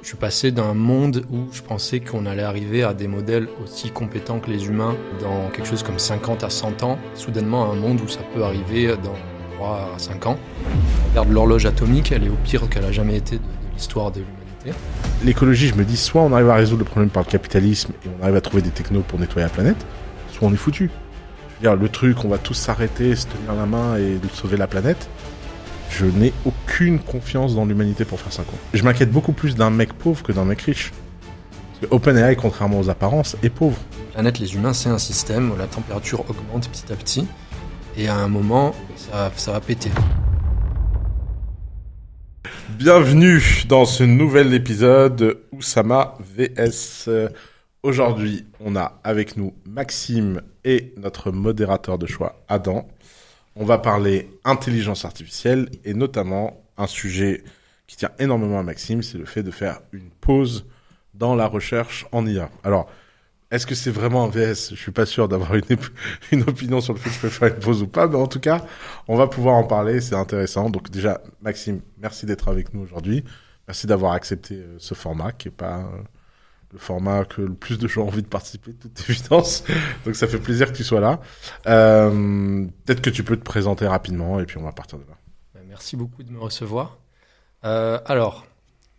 Je suis passé d'un monde où je pensais qu'on allait arriver à des modèles aussi compétents que les humains dans quelque chose comme 50 à 100 ans, soudainement à un monde où ça peut arriver dans 3 à 5 ans. Regarde l'horloge atomique, elle est au pire qu'elle a jamais été de l'histoire de l'humanité. L'écologie, je me dis, soit on arrive à résoudre le problème par le capitalisme et on arrive à trouver des technos pour nettoyer la planète, soit on est foutu. Je veux dire, le truc, on va tous s'arrêter, se tenir la main et de sauver la planète. Je n'ai aucune confiance dans l'humanité pour faire ça, quoi. Je m'inquiète beaucoup plus d'un mec pauvre que d'un mec riche. Parce que OpenAI, contrairement aux apparences, est pauvre. La planète, les humains, c'est un système où la température augmente petit à petit. Et à un moment, ça va péter. Bienvenue dans ce nouvel épisode Oussama VS. Aujourd'hui, on a avec nous Maxime et notre modérateur de choix, Adam. On va parler intelligence artificielle et notamment un sujet qui tient énormément à Maxime, c'est le fait de faire une pause dans la recherche en IA. Alors, est-ce que c'est vraiment un VS ? Je suis pas sûr d'avoir une opinion sur le fait que je peux faire une pause ou pas, mais en tout cas, on va pouvoir en parler, c'est intéressant. Donc déjà, Maxime, merci d'être avec nous aujourd'hui. Merci d'avoir accepté ce format qui est pas le format que le plus de gens ont envie de participer, de toute évidence. Donc ça fait plaisir que tu sois là. Peut-être que tu peux te présenter rapidement et puis on va partir de là. Merci beaucoup de me recevoir. Alors,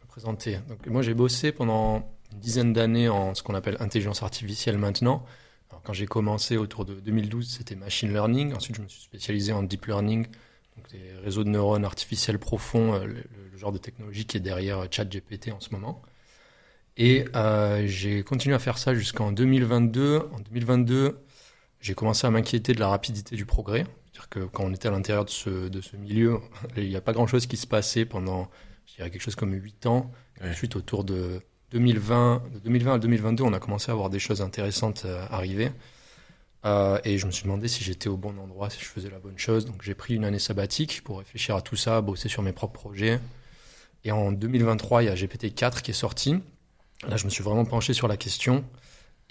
me présenter. Donc, moi, j'ai bossé pendant une dizaine d'années en ce qu'on appelle intelligence artificielle maintenant. Alors, quand j'ai commencé autour de 2012, c'était machine learning. Ensuite, je me suis spécialisé en deep learning, donc des réseaux de neurones artificiels profonds, le genre de technologie qui est derrière ChatGPT en ce moment. Et j'ai continué à faire ça jusqu'en 2022. En 2022, j'ai commencé à m'inquiéter de la rapidité du progrès. C'est-à-dire que quand on était à l'intérieur de ce milieu, il n'y a pas grand-chose qui se passait pendant, je dirais, quelque chose comme 8 ans. Ouais. Ensuite, autour de 2020 à 2022, on a commencé à avoir des choses intéressantes arriver. Et je me suis demandé si j'étais au bon endroit, si je faisais la bonne chose. Donc j'ai pris une année sabbatique pour réfléchir à tout ça, bosser sur mes propres projets. Et en 2023, il y a GPT-4 qui est sorti. Là, je me suis vraiment penché sur la question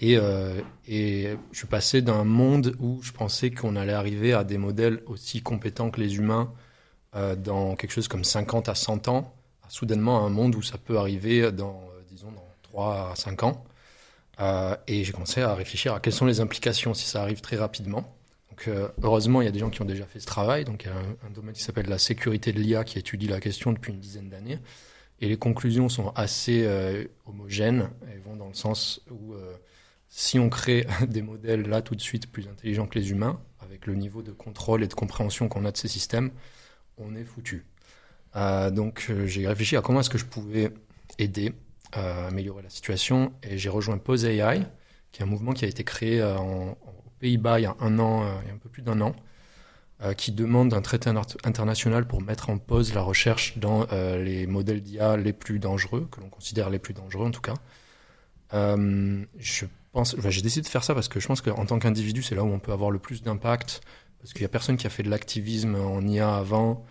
et je suis passé d'un monde où je pensais qu'on allait arriver à des modèles aussi compétents que les humains dans quelque chose comme 50 à 100 ans, à soudainement à un monde où ça peut arriver dans 3 à 5 ans. Et j'ai commencé à réfléchir à quelles sont les implications si ça arrive très rapidement. Donc, heureusement, il y a des gens qui ont déjà fait ce travail. Donc, il y a un domaine qui s'appelle la sécurité de l'IA qui étudie la question depuis une dizaine d'années. Et les conclusions sont assez homogènes. Elles vont dans le sens où si on crée des modèles là tout de suite plus intelligents que les humains, avec le niveau de contrôle et de compréhension qu'on a de ces systèmes, on est foutu. Donc j'ai réfléchi à comment est-ce que je pouvais aider à améliorer la situation. Et j'ai rejoint Pose AI, qui est un mouvement qui a été créé aux Pays-Bas il y a un peu plus d'un an, qui demande un traité international pour mettre en pause la recherche dans les modèles d'IA les plus dangereux, que l'on considère les plus dangereux en tout cas. J'ai décidé de faire ça parce que je pense qu'en tant qu'individu, c'est là où on peut avoir le plus d'impact, parce qu'il n'y a personne qui a fait de l'activisme en IA avant,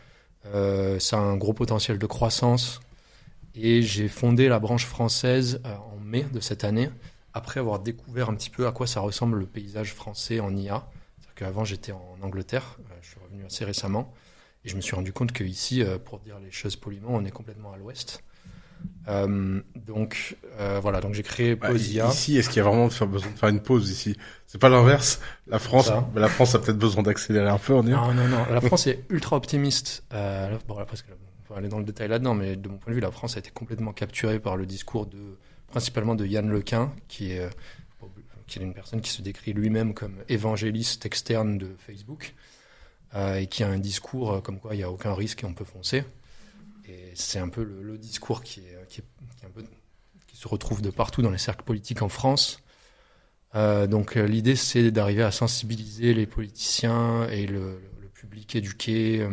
ça a un gros potentiel de croissance, et j'ai fondé la branche française en mai de cette année, après avoir découvert un petit peu à quoi ça ressemble le paysage français en IA. Avant, j'étais en Angleterre, je suis revenu assez récemment, et je me suis rendu compte qu'ici, pour dire les choses poliment, on est complètement à l'ouest. Donc j'ai créé Pause IA. Ici, est-ce qu'il y a vraiment besoin de faire une pause ici ? C'est pas l'inverse. La France a peut-être besoin d'accélérer un peu en IA. Non. La France est ultra optimiste. Parce qu'on va aller dans le détail là-dedans, mais de mon point de vue, la France a été complètement capturée par le discours principalement de Yann Lequin, qui est une personne qui se décrit lui-même comme évangéliste externe de Facebook et qui a un discours comme quoi il n'y a aucun risque et on peut foncer. Et c'est un peu le discours qui se retrouve de partout dans les cercles politiques en France. Donc l'idée, c'est d'arriver à sensibiliser les politiciens et le public éduqué,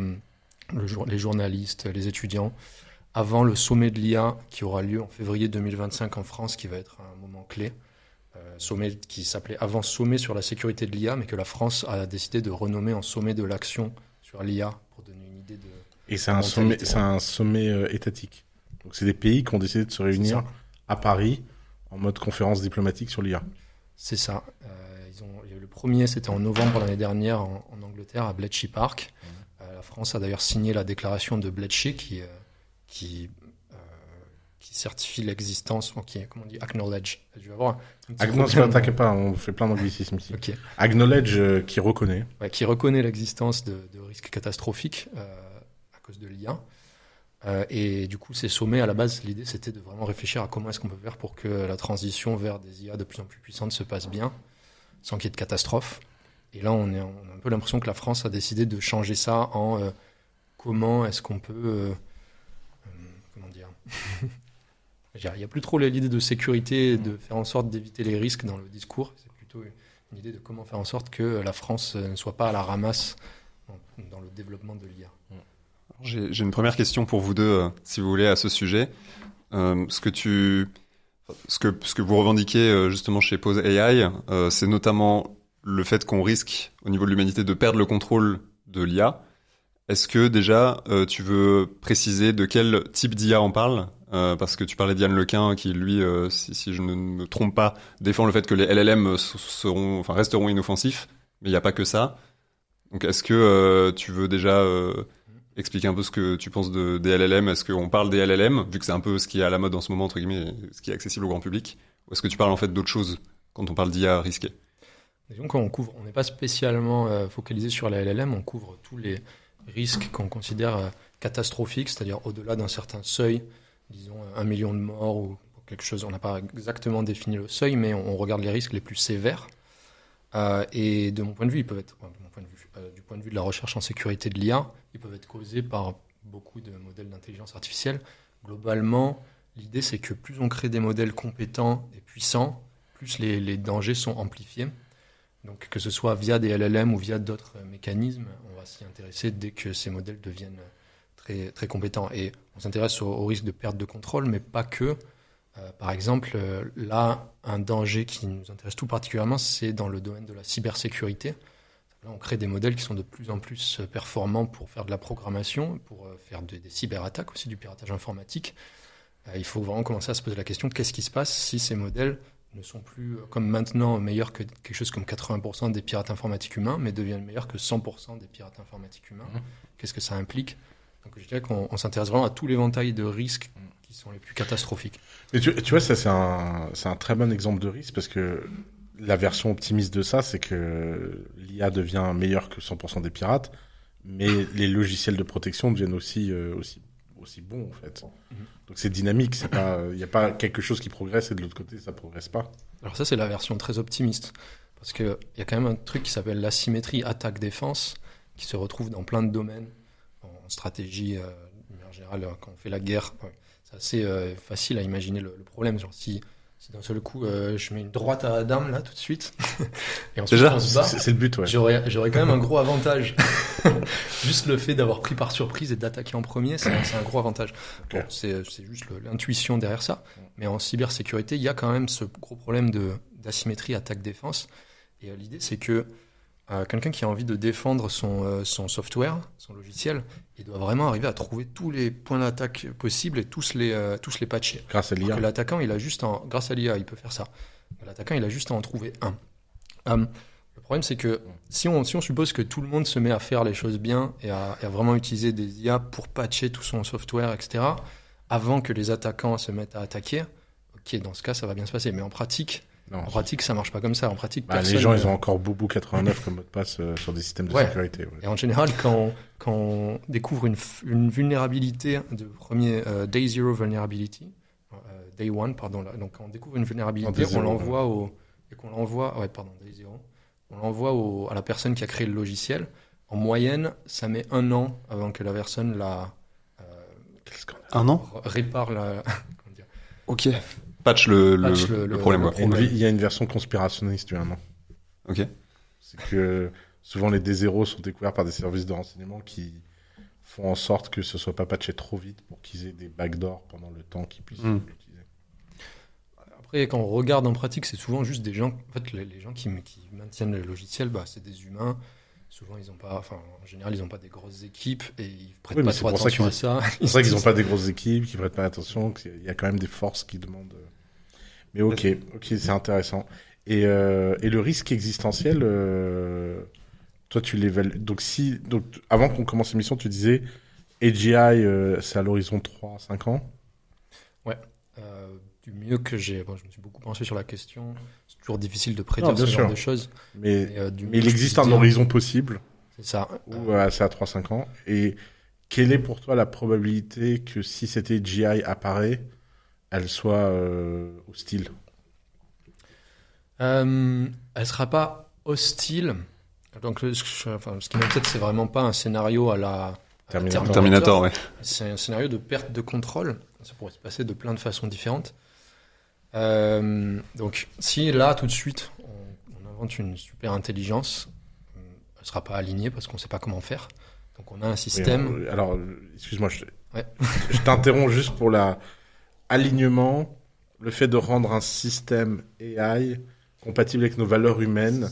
les journalistes, les étudiants, avant le sommet de l'IA qui aura lieu en février 2025 en France, qui va être un moment clé. Sommet qui s'appelait avant Sommet sur la sécurité de l'IA, mais que la France a décidé de renommer en Sommet de l'action sur l'IA pour donner une idée de... Et c'est un sommet étatique. Donc c'est des pays qui ont décidé de se réunir à Paris en mode conférence diplomatique sur l'IA. C'est ça. Le premier, c'était en novembre l'année dernière en Angleterre, à Bletchley Park. La France a d'ailleurs signé la déclaration de Bletchley qui certifie l'existence, comment on dit, acknowledge. Je vais avoir t'inquiète pas, on fait plein d'anglicismes ici. Okay. Acknowledge qui reconnaît. Ouais, qui reconnaît l'existence de risques catastrophiques à cause de l'IA. Et du coup, ces sommets, à la base, l'idée, c'était de vraiment réfléchir à comment est-ce qu'on peut faire pour que la transition vers des IA de plus en plus puissantes se passe bien, sans qu'il y ait de catastrophe. Et là, on a un peu l'impression que la France a décidé de changer ça en comment est-ce qu'on peut... comment dire il n'y a plus trop l'idée de sécurité, de faire en sorte d'éviter les risques dans le discours. C'est plutôt une idée de comment faire en sorte que la France ne soit pas à la ramasse dans le développement de l'IA. J'ai une première question pour vous deux, si vous voulez, à ce sujet. Ce que vous revendiquez justement chez Pose AI, c'est notamment le fait qu'on risque, au niveau de l'humanité, de perdre le contrôle de l'IA. Est-ce que déjà, tu veux préciser de quel type d'IA on parle ? Parce que tu parlais d'Yann Lequin, qui lui, si je ne me trompe pas, défend le fait que les LLM resteront inoffensifs, mais il n'y a pas que ça. Donc est-ce que tu veux déjà expliquer un peu ce que tu penses des LLM ? Est-ce qu'on parle des LLM, vu que c'est un peu ce qui est à la mode en ce moment, entre guillemets, ce qui est accessible au grand public ? Ou est-ce que tu parles en fait d'autres choses quand on parle d'IA risquée ? Disons qu'on on n'est pas spécialement focalisé sur la LLM, on couvre tous les risques qu'on considère catastrophiques, c'est-à-dire au-delà d'un certain seuil, disons 1 million de morts ou quelque chose. On n'a pas exactement défini le seuil, mais on regarde les risques les plus sévères. Et de mon point de vue, ils peuvent être, du point de vue de la recherche en sécurité de l'IA, ils peuvent être causés par beaucoup de modèles d'intelligence artificielle. Globalement, l'idée, c'est que plus on crée des modèles compétents et puissants, plus les dangers sont amplifiés. Donc, que ce soit via des LLM ou via d'autres mécanismes, on va s'y intéresser dès que ces modèles deviennent très, très compétents. Et on s'intéresse au risque de perte de contrôle, mais pas que. Par exemple, là, un danger qui nous intéresse tout particulièrement, c'est dans le domaine de la cybersécurité. Là, on crée des modèles qui sont de plus en plus performants pour faire de la programmation, pour faire des cyberattaques aussi, du piratage informatique. Il faut vraiment commencer à se poser la question, qu'est-ce qui se passe si ces modèles ne sont plus, comme maintenant, meilleurs que quelque chose comme 80% des pirates informatiques humains, mais deviennent meilleurs que 100% des pirates informatiques humains. Qu'est-ce que ça implique ? Donc je dirais qu'on s'intéresse vraiment à tout l'éventail de risques qui sont les plus catastrophiques. Mais tu vois, ça c'est un très bon exemple de risque, parce que la version optimiste de ça, c'est que l'IA devient meilleure que 100% des pirates, mais les logiciels de protection deviennent aussi bons, en fait. Donc c'est dynamique, il n'y a pas quelque chose qui progresse et de l'autre côté ça progresse pas. Alors ça, c'est la version très optimiste, parce qu'il y a quand même un truc qui s'appelle l'asymétrie attaque-défense, qui se retrouve dans plein de domaines, en stratégie, de manière générale, quand on fait la guerre. C'est assez facile à imaginer le problème. Genre si d'un seul coup je mets une droite à la dame là tout de suite, et ensuite déjà on se bat, c'est le but, ouais. J'aurais quand même un gros avantage. Juste le fait d'avoir pris par surprise et d'attaquer en premier, c'est un gros avantage. Okay. Bon, c'est juste l'intuition derrière ça. Mais en cybersécurité, il y a quand même ce gros problème d'asymétrie attaque-défense. Et l'idée, c'est que quelqu'un qui a envie de défendre son software, son logiciel, il doit vraiment arriver à trouver tous les points d'attaque possibles et tous les patcher. Grâce à l'IA. Alors que l'attaquant, grâce à l'IA, il peut faire ça. L'attaquant, il a juste à en trouver un. Le problème, c'est que si on suppose que tout le monde se met à faire les choses bien et à vraiment utiliser des IA pour patcher tout son software, etc., avant que les attaquants se mettent à attaquer, ok, dans ce cas, ça va bien se pastion. Mais en pratique, ça marche pas comme ça. En pratique, les gens, ils ont encore Boubou 89 comme mot de passe sur des systèmes de sécurité. Ouais. Et en général, quand on découvre une vulnérabilité de premier Day Zero Vulnerability, Day One, pardon, là, donc quand on découvre une vulnérabilité, on l'envoie Day Zero. On l'envoie à la personne qui a créé le logiciel. En moyenne, ça met 1 an avant que la personne répare la. Comment dire ? Ok. Patch le problème. Il y a une version conspirationniste du 1 an. Ok. C'est que souvent les D0 sont découverts par des services de renseignement qui font en sorte que ce soit pas patché trop vite pour qu'ils aient des backdoors pendant le temps qu'ils puissent l'utiliser. Après, quand on regarde en pratique, c'est souvent juste des gens. En fait, les gens qui maintiennent le logiciel, c'est des humains. Souvent, en général, ils n'ont pas des grosses équipes et ils prêtent pas trop attention à ça. C'est vrai qu'ils n'ont pas des grosses équipes, qu'ils prêtent pas attention. Il y a quand même des forces qui demandent. Mais ok, c'est intéressant. Et le risque existentiel, toi, tu l'évalues. Donc avant qu'on commence l'émission, tu disais AGI, c'est à l'horizon 3-5 ans. Ouais. du mieux que j'ai. Bon, je me suis beaucoup penché sur la question. C'est toujours difficile de prédire bien ce sûr. genre de choses. Mais Du il mieux que je existe puisse un dire, horizon possible c'est ça. où c'est à 3-5 ans. Et quelle est pour toi la probabilité que si cette GI apparaît, elle soit hostile? Elle sera pas hostile. Donc, ce qui m'inquiète, c'est vraiment pas un scénario à la Terminator, ouais. C'est un scénario de perte de contrôle. Ça pourrait se passer de plein de façons différentes. Donc, si là, tout de suite, on invente une super intelligence, elle sera pas alignée parce qu'on sait pas comment faire. Donc, on a un système. Oui, alors, excuse-moi, Ouais. je t'interromps juste pour l'alignement, le fait de rendre un système AI compatible avec nos valeurs humaines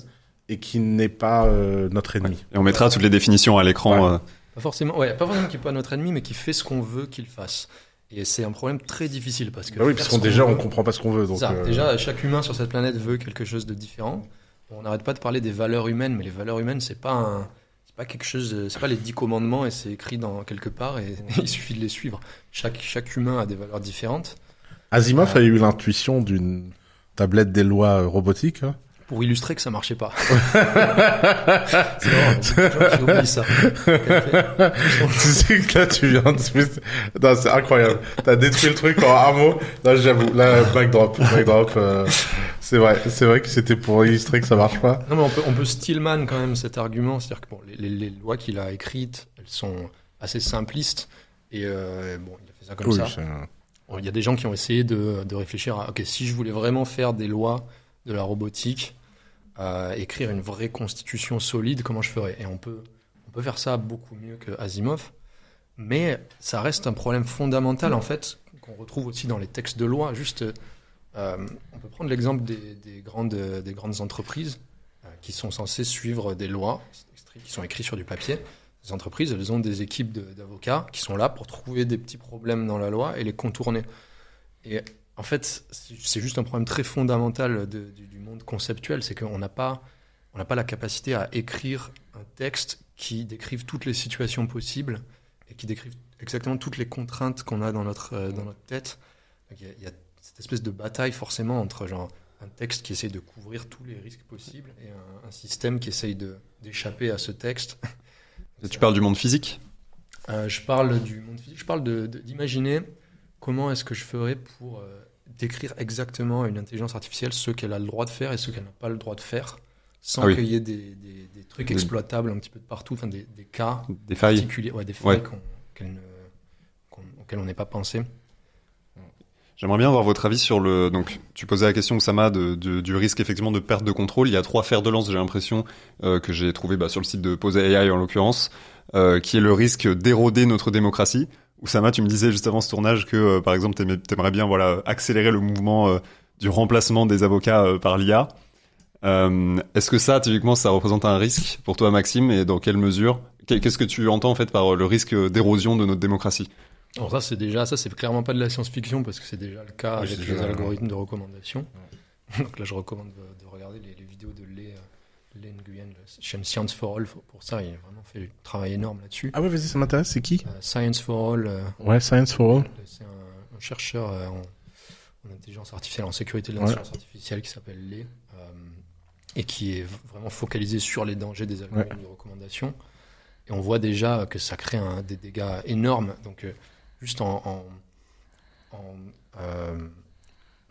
et qui n'est pas notre ennemi. Et on mettra toutes les définitions à l'écran. Ouais. Pas forcément qu'il n'est pas notre ennemi, mais qui fait ce qu'on veut qu'il fasse. Et c'est un problème très difficile parce que. Bah oui, parce qu'on déjà, on comprend pas ce qu'on veut. Donc, déjà, chaque humain sur cette planète veut quelque chose de différent. On n'arrête pas de parler des valeurs humaines, mais les valeurs humaines, c'est pas quelque chose, c'est pas les 10 commandements et c'est écrit dans quelque part et il suffit de les suivre. Chaque humain a des valeurs différentes. Asimov a eu l'intuition d'une tablette des lois robotiques. Hein. Pour illustrer que ça marchait pas. C'est vrai, il y a beaucoup de gens qui oublient ça. Tu sais que là, tu viens de... Non, c'est incroyable. T'as détruit le truc en un mot. Là, j'avoue. Là, mic drop. C'est vrai que c'était pour illustrer que ça marche pas. Non, mais on peut Stillman quand même cet argument. C'est-à-dire que bon, les lois qu'il a écrites, elles sont assez simplistes. Et il a fait ça comme ça. Bon, il y a des gens qui ont essayé de réfléchir à, ok, si je voulais vraiment faire des lois de la robotique, écrire une vraie constitution solide, comment je ferais? Et on peut faire ça beaucoup mieux que Asimov, mais ça reste un problème fondamental en fait qu'on retrouve aussi dans les textes de loi. Juste, on peut prendre l'exemple des grandes entreprises qui sont censées suivre des lois qui sont écrites sur du papier. Les entreprises, elles ont des équipes d'avocats qui sont là pour trouver des petits problèmes dans la loi et les contourner. Et en fait, c'est juste un problème très fondamental du monde conceptuel, c'est qu'on n'a pas la capacité à écrire un texte qui décrive toutes les situations possibles et qui décrive exactement toutes les contraintes qu'on a dans notre tête. Il y a cette espèce de bataille forcément entre genre un texte qui essaye de couvrir tous les risques possibles et un système qui essaye d'échapper à ce texte. Tu parles du monde physique ? Je parle du monde physique, je parle d'imaginer comment est-ce que je ferais pour décrire exactement à une intelligence artificielle ce qu'elle a le droit de faire et ce qu'elle n'a pas le droit de faire, sans qu'il y ait des trucs exploitables un petit peu de partout, enfin des cas des failles particuliers, des failles auxquelles on n'est pas pensé. J'aimerais bien avoir votre avis sur donc, tu posais la question, Oussama, du risque effectivement de perte de contrôle. Il y a 3 fers de lance, j'ai l'impression, que j'ai trouvé sur le site de Pose AI en l'occurrence, qui est le risque d'éroder notre démocratie. Oussama, tu me disais juste avant ce tournage que, par exemple, t'aimerais bien, accélérer le mouvement du remplacement des avocats par l'IA. Est-ce que ça, typiquement, ça représente un risque pour toi, Maxime, et dans quelle mesure? Qu'est-ce que tu entends, en fait, par le risque d'érosion de notre démocratie? Alors ça c'est clairement pas de la science-fiction parce que c'est déjà le cas avec les algorithmes de recommandation. Ouais. Donc là, je recommande de regarder les vidéos de Lé Nguyen, la chaîne Science for All. Pour ça, il a vraiment fait un travail énorme là-dessus. Ah ouais, vas-y, ça m'intéresse. C'est qui? Science for All. Ouais, Science for All. C'est un chercheur en intelligence artificielle, en sécurité de l'intelligence artificielle qui s'appelle Lé et qui est vraiment focalisé sur les dangers des algorithmes de recommandation. Et on voit déjà que ça crée des dégâts énormes. Donc juste en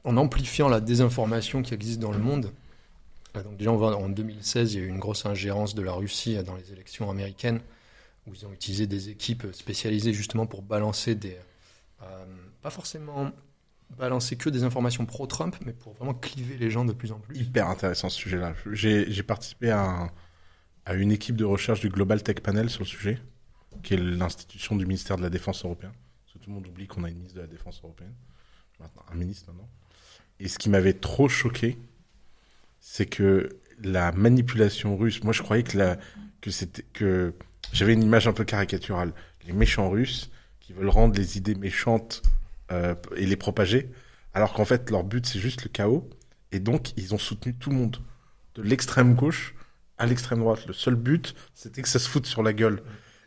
amplifiant la désinformation qui existe dans le monde. Donc déjà, on voit en 2016, il y a eu une grosse ingérence de la Russie dans les élections américaines, où ils ont utilisé des équipes spécialisées justement pour balancer pas forcément balancer que des informations pro-Trump, mais pour vraiment cliver les gens de plus en plus. Hyper intéressant ce sujet-là. J'ai participé à une équipe de recherche du Global Tech Panel sur le sujet, qui est l'institution du ministère de la Défense européen. Tout le monde oublie qu'on a une ministre de la Défense européenne. Maintenant, un ministre, maintenant. Et ce qui m'avait trop choqué, c'est que la manipulation russe... Moi, je croyais que j'avais une image un peu caricaturale. Les méchants russes qui veulent rendre les idées méchantes et les propager, alors qu'en fait, leur but, c'est juste le chaos. Et donc, ils ont soutenu tout le monde. De l'extrême gauche à l'extrême droite. Le seul but, c'était que ça se foute sur la gueule.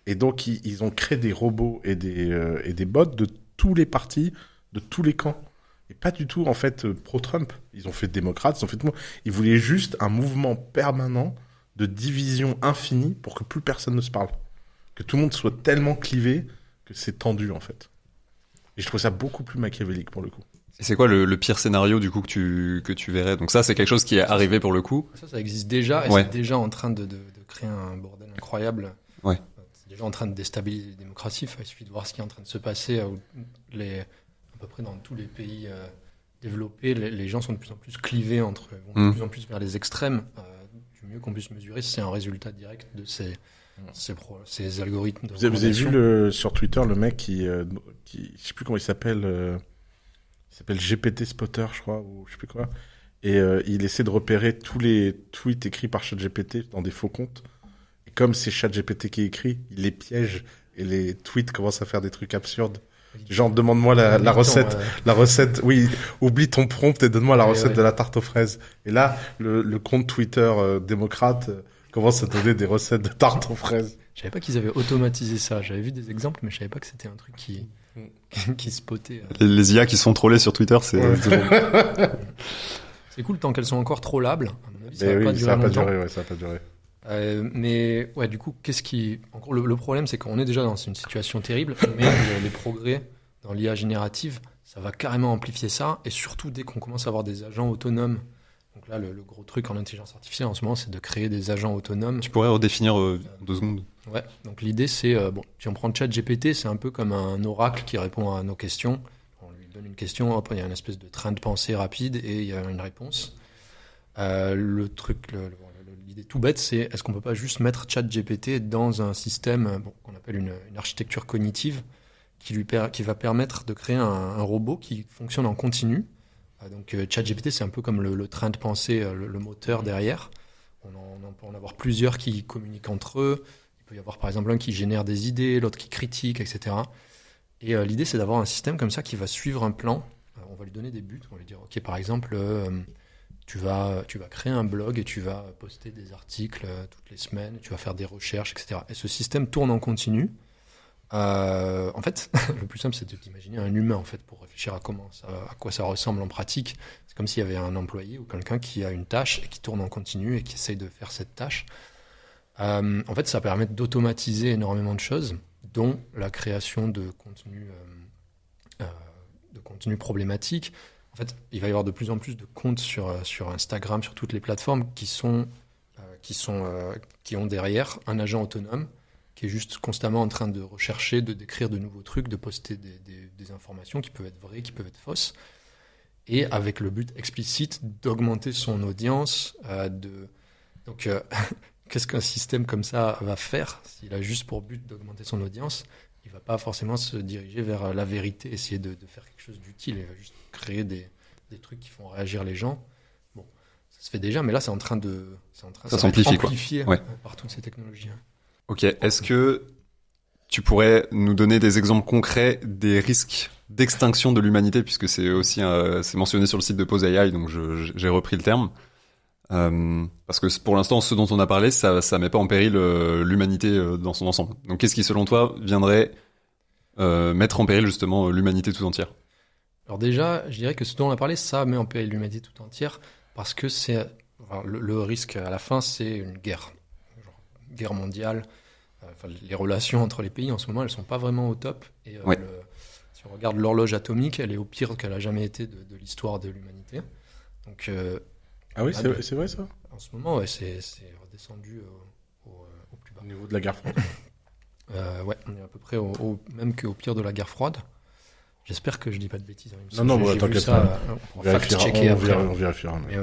Et donc, ils ont créé des robots et des bots de tous les partis, de tous les camps. pas du tout en fait pro-Trump. Ils ont fait démocrate, ils ont fait tout le monde. Ils voulaient juste un mouvement permanent de division infinie pour que plus personne ne se parle. Que tout le monde soit tellement clivé que c'est tendu en fait. Et je trouve ça beaucoup plus machiavélique pour le coup. Et c'est quoi le pire scénario du coup que tu verrais? Donc ça, c'est quelque chose qui est arrivé pour le coup. Ça existe déjà et c'est déjà en train de créer un bordel incroyable. Ouais. C'est déjà en train de déstabiliser les démocraties. Il suffit de voir ce qui est en train de se passer à peu près dans tous les pays développés. Les gens sont de plus en plus clivés vont de plus en plus vers les extrêmes. Du mieux qu'on puisse mesurer, c'est un résultat direct de ces algorithmes. Vous avez vu sur Twitter le mec qui je sais plus comment il s'appelle GPT Spotter, je crois, ou je sais plus quoi. Et il essaie de repérer tous les tweets écrits par ChatGPT dans des faux comptes. Et comme c'est ChatGPT qui écrit, il les piège et les tweets commencent à faire des trucs absurdes. Genre, demande-moi la recette. La recette, oui, oublie ton prompt et donne-moi la recette de la tarte aux fraises. Et là, le compte Twitter démocrate commence à donner des recettes de tarte aux fraises. Je savais pas qu'ils avaient automatisé ça. J'avais vu des exemples, mais je savais pas que c'était un truc qui spotait. Les IA qui se font troller sur Twitter, c'est... C'est cool tant qu'elles sont encore trollables. À mon avis, ça va pas durer, ça va pas durer. Mais ouais, du coup, encore le problème, c'est qu'on est déjà dans une situation terrible, mais les progrès dans l'IA générative, ça va carrément amplifier ça, et surtout dès qu'on commence à avoir des agents autonomes. Donc là, le gros truc en intelligence artificielle en ce moment, c'est de créer des agents autonomes. Tu pourrais redéfinir 2 secondes? Ouais, donc l'idée c'est, si on prend ChatGPT, c'est un peu comme un oracle qui répond à nos questions. On lui donne une question, hop, il y a une espèce de train de pensée rapide et il y a une réponse. L'idée tout bête, c'est est-ce qu'on peut pas juste mettre ChatGPT dans un système qu'on appelle une architecture cognitive qui va permettre de créer un robot qui fonctionne en continu. Donc ChatGPT, c'est un peu comme le train de pensée, le moteur derrière. On peut en avoir plusieurs qui communiquent entre eux. Il peut y avoir par exemple un qui génère des idées, l'autre qui critique, etc. Et l'idée, c'est d'avoir un système comme ça qui va suivre un plan. On va lui donner des buts. On va lui dire, ok, par exemple, tu vas créer un blog et tu vas poster des articles toutes les semaines, tu vas faire des recherches, etc. Et ce système tourne en continu. En fait, le plus simple, c'est d'imaginer un humain en fait pour réfléchir à quoi ça ressemble en pratique. C'est comme s'il y avait un employé ou quelqu'un qui a une tâche et qui tourne en continu et qui essaye de faire cette tâche. En fait, ça permet d'automatiser énormément de choses, dont la création de contenu problématique. En fait, il va y avoir de plus en plus de comptes sur Instagram, sur toutes les plateformes qui ont derrière un agent autonome qui est juste constamment en train de rechercher, de décrire de nouveaux trucs, de poster des informations qui peuvent être vraies, qui peuvent être fausses, et avec le but explicite d'augmenter son audience. Donc, qu'est-ce qu'un système comme ça va faire s'il a juste pour but d'augmenter son audience? Il ne va pas forcément se diriger vers la vérité, essayer de faire quelque chose d'utile. Il va juste créer des trucs qui font réagir les gens. Bon, ça se fait déjà, mais là, c'est en train de s'amplifier par toutes ces technologies. Ok, est-ce que tu pourrais nous donner des exemples concrets des risques d'extinction de l'humanité, puisque c'est aussi c'est mentionné sur le site de Pose AI, donc j'ai repris le terme. Parce que pour l'instant, ce dont on a parlé, ça met pas en péril l'humanité dans son ensemble. Donc qu'est-ce qui, selon toi, viendrait mettre en péril justement l'humanité tout entière? Alors déjà, je dirais que ce dont on a parlé, ça met en péril l'humanité tout entière, parce que le risque à la fin, c'est une guerre. Guerre mondiale. Les relations entre les pays en ce moment, elles sont pas vraiment au top. Et si on regarde l'horloge atomique, elle est au pire qu'elle a jamais été de l'histoire de l'humanité. Donc ah oui, c'est vrai ça? En ce moment, c'est redescendu au plus bas. Au niveau de la guerre froide. Ouais, on est à peu près même qu'au pire de la guerre froide. J'espère que je dis pas de bêtises. Non, t'inquiète pas. On vérifiera. Mais,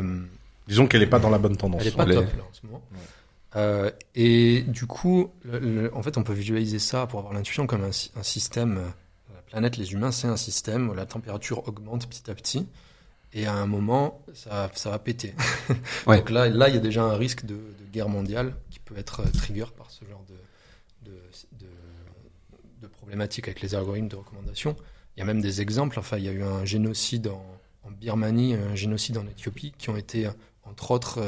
disons qu'elle est pas dans la bonne tendance. Elle est pas top là en ce moment. Ouais. Et du coup, en fait, on peut visualiser ça pour avoir l'intuition comme un système. La planète, les humains, c'est un système où la température augmente petit à petit. Et à un moment, ça va péter. Ouais. Donc là, il y a déjà un risque de guerre mondiale qui peut être trigger par ce genre de problématiques avec les algorithmes de recommandation. Il y a même des exemples. Enfin, il y a eu un génocide en Birmanie, un génocide en Éthiopie, qui ont été, entre autres,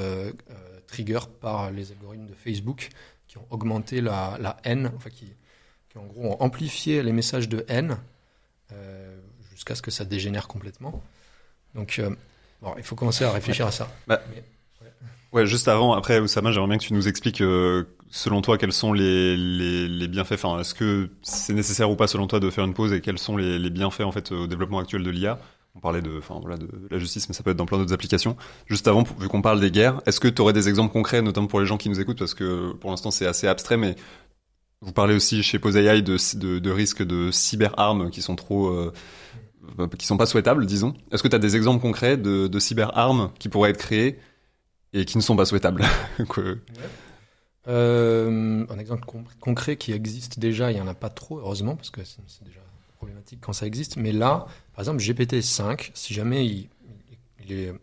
trigger par les algorithmes de Facebook, qui ont augmenté la haine, enfin qui en gros ont amplifié les messages de haine jusqu'à ce que ça dégénère complètement. Donc, il faut commencer à réfléchir à ça. Ouais, juste avant, après, Oussama, j'aimerais bien que tu nous expliques, selon toi, quels sont les bienfaits. Enfin, est-ce que c'est nécessaire ou pas, selon toi, de faire une pause et quels sont les bienfaits, en fait, au développement actuel de l'IA? On parlait de la justice, mais ça peut être dans plein d'autres applications. Juste avant, vu qu'on parle des guerres, est-ce que tu aurais des exemples concrets, notamment pour les gens qui nous écoutent, parce que pour l'instant, c'est assez abstrait, mais vous parlez aussi chez Pose AI de risques de cyberarmes qui sont qui sont pas souhaitables, disons. Est-ce que tu as des exemples concrets de cyberarmes qui pourraient être créées et qui ne sont pas souhaitables? Un exemple concret qui existe déjà, il n'y en a pas trop, heureusement, parce que c'est déjà problématique quand ça existe. Mais là, par exemple, GPT-5, si jamais il est,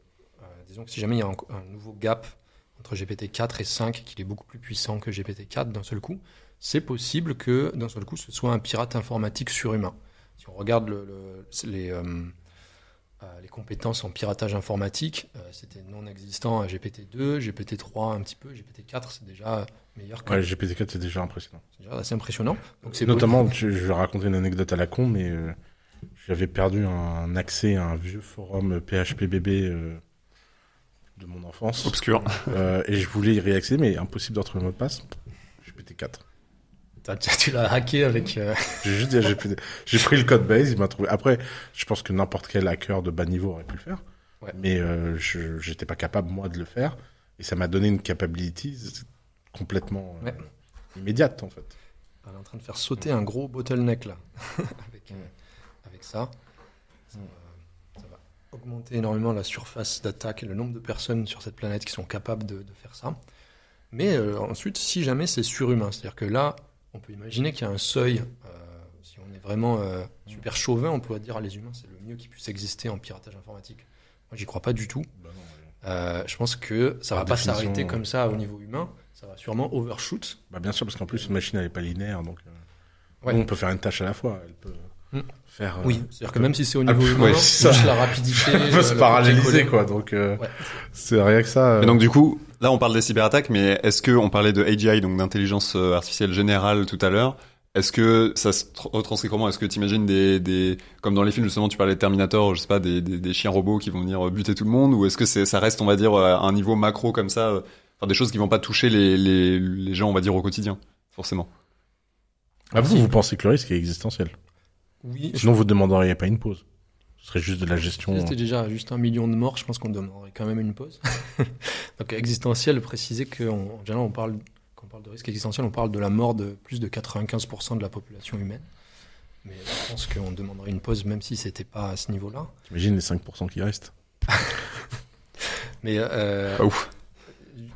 disons que si jamais il y a un nouveau gap entre GPT-4 et 5, qu'il est beaucoup plus puissant que GPT-4 d'un seul coup, c'est possible que d'un seul coup ce soit un pirate informatique surhumain. Si on regarde les compétences en piratage informatique, c'était non existant à GPT-2, GPT-3 un petit peu, GPT-4 c'est déjà meilleur que... Ouais, GPT-4 c'est déjà impressionnant. C'est déjà assez impressionnant. Donc, Notamment, je vais raconter une anecdote à la con, mais j'avais perdu un accès à un vieux forum PHPBB de mon enfance. Obscur. Et je voulais y réaccéder, mais impossible de retrouver le mot de passe. GPT-4. Tu l'as hacké avec... J'ai juste dit à GPT. J'ai pris le code base, il m'a trouvé. Après, je pense que n'importe quel hacker de bas niveau aurait pu le faire. Ouais. Mais j'étais pas capable, moi, de le faire. Et ça m'a donné une capability complètement immédiate, en fait. Elle est en train de faire sauter un gros bottleneck, là. avec ça. Ça va augmenter énormément la surface d'attaque et le nombre de personnes sur cette planète qui sont capables de faire ça. Mais ensuite, si jamais c'est surhumain, c'est-à-dire que là, on peut imaginer qu'il y a un seuil, si on est vraiment super chauvin, on pourrait dire les humains, c'est le mieux qui puisse exister en piratage informatique. Moi, j'y crois pas du tout. Je pense que ça va pas s'arrêter comme ça au niveau humain, ça va sûrement overshoot. Bien sûr, parce qu'en plus, une machine, elle est pas linéaire, donc on peut faire une tâche à la fois. Elle peut faire... oui, c'est-à-dire que même si c'est au niveau humain, juste la rapidité... Elle peut se paralléliser, quoi, donc c'est rien que ça. Et donc, du coup... Là, on parle des cyberattaques, mais est-ce que on parlait de AGI, donc d'intelligence artificielle générale tout à l'heure? Est-ce que ça se retranscrit comment? Est-ce que tu imagines comme dans les films, justement, tu parlais de Terminator, je sais pas, des chiens robots qui vont venir buter tout le monde? Ou est-ce que ça reste, on va dire, à un niveau macro comme ça, des choses qui vont pas toucher les gens, on va dire, au quotidien, forcément? Vous pensez que le risque est existentiel? Oui. Sinon, vous ne demanderiez pas une pause. Ce serait juste de la gestion. Si c'était déjà juste 1 million de morts, je pense qu'on demanderait quand même une pause. Donc existentiel, préciser qu'en général, quand on parle de risque existentiel, on parle de la mort de plus de 95% de la population humaine. Mais je pense qu'on demanderait une pause même si c'était pas à ce niveau-là. T'imagines les 5% qui restent. Mais ouf.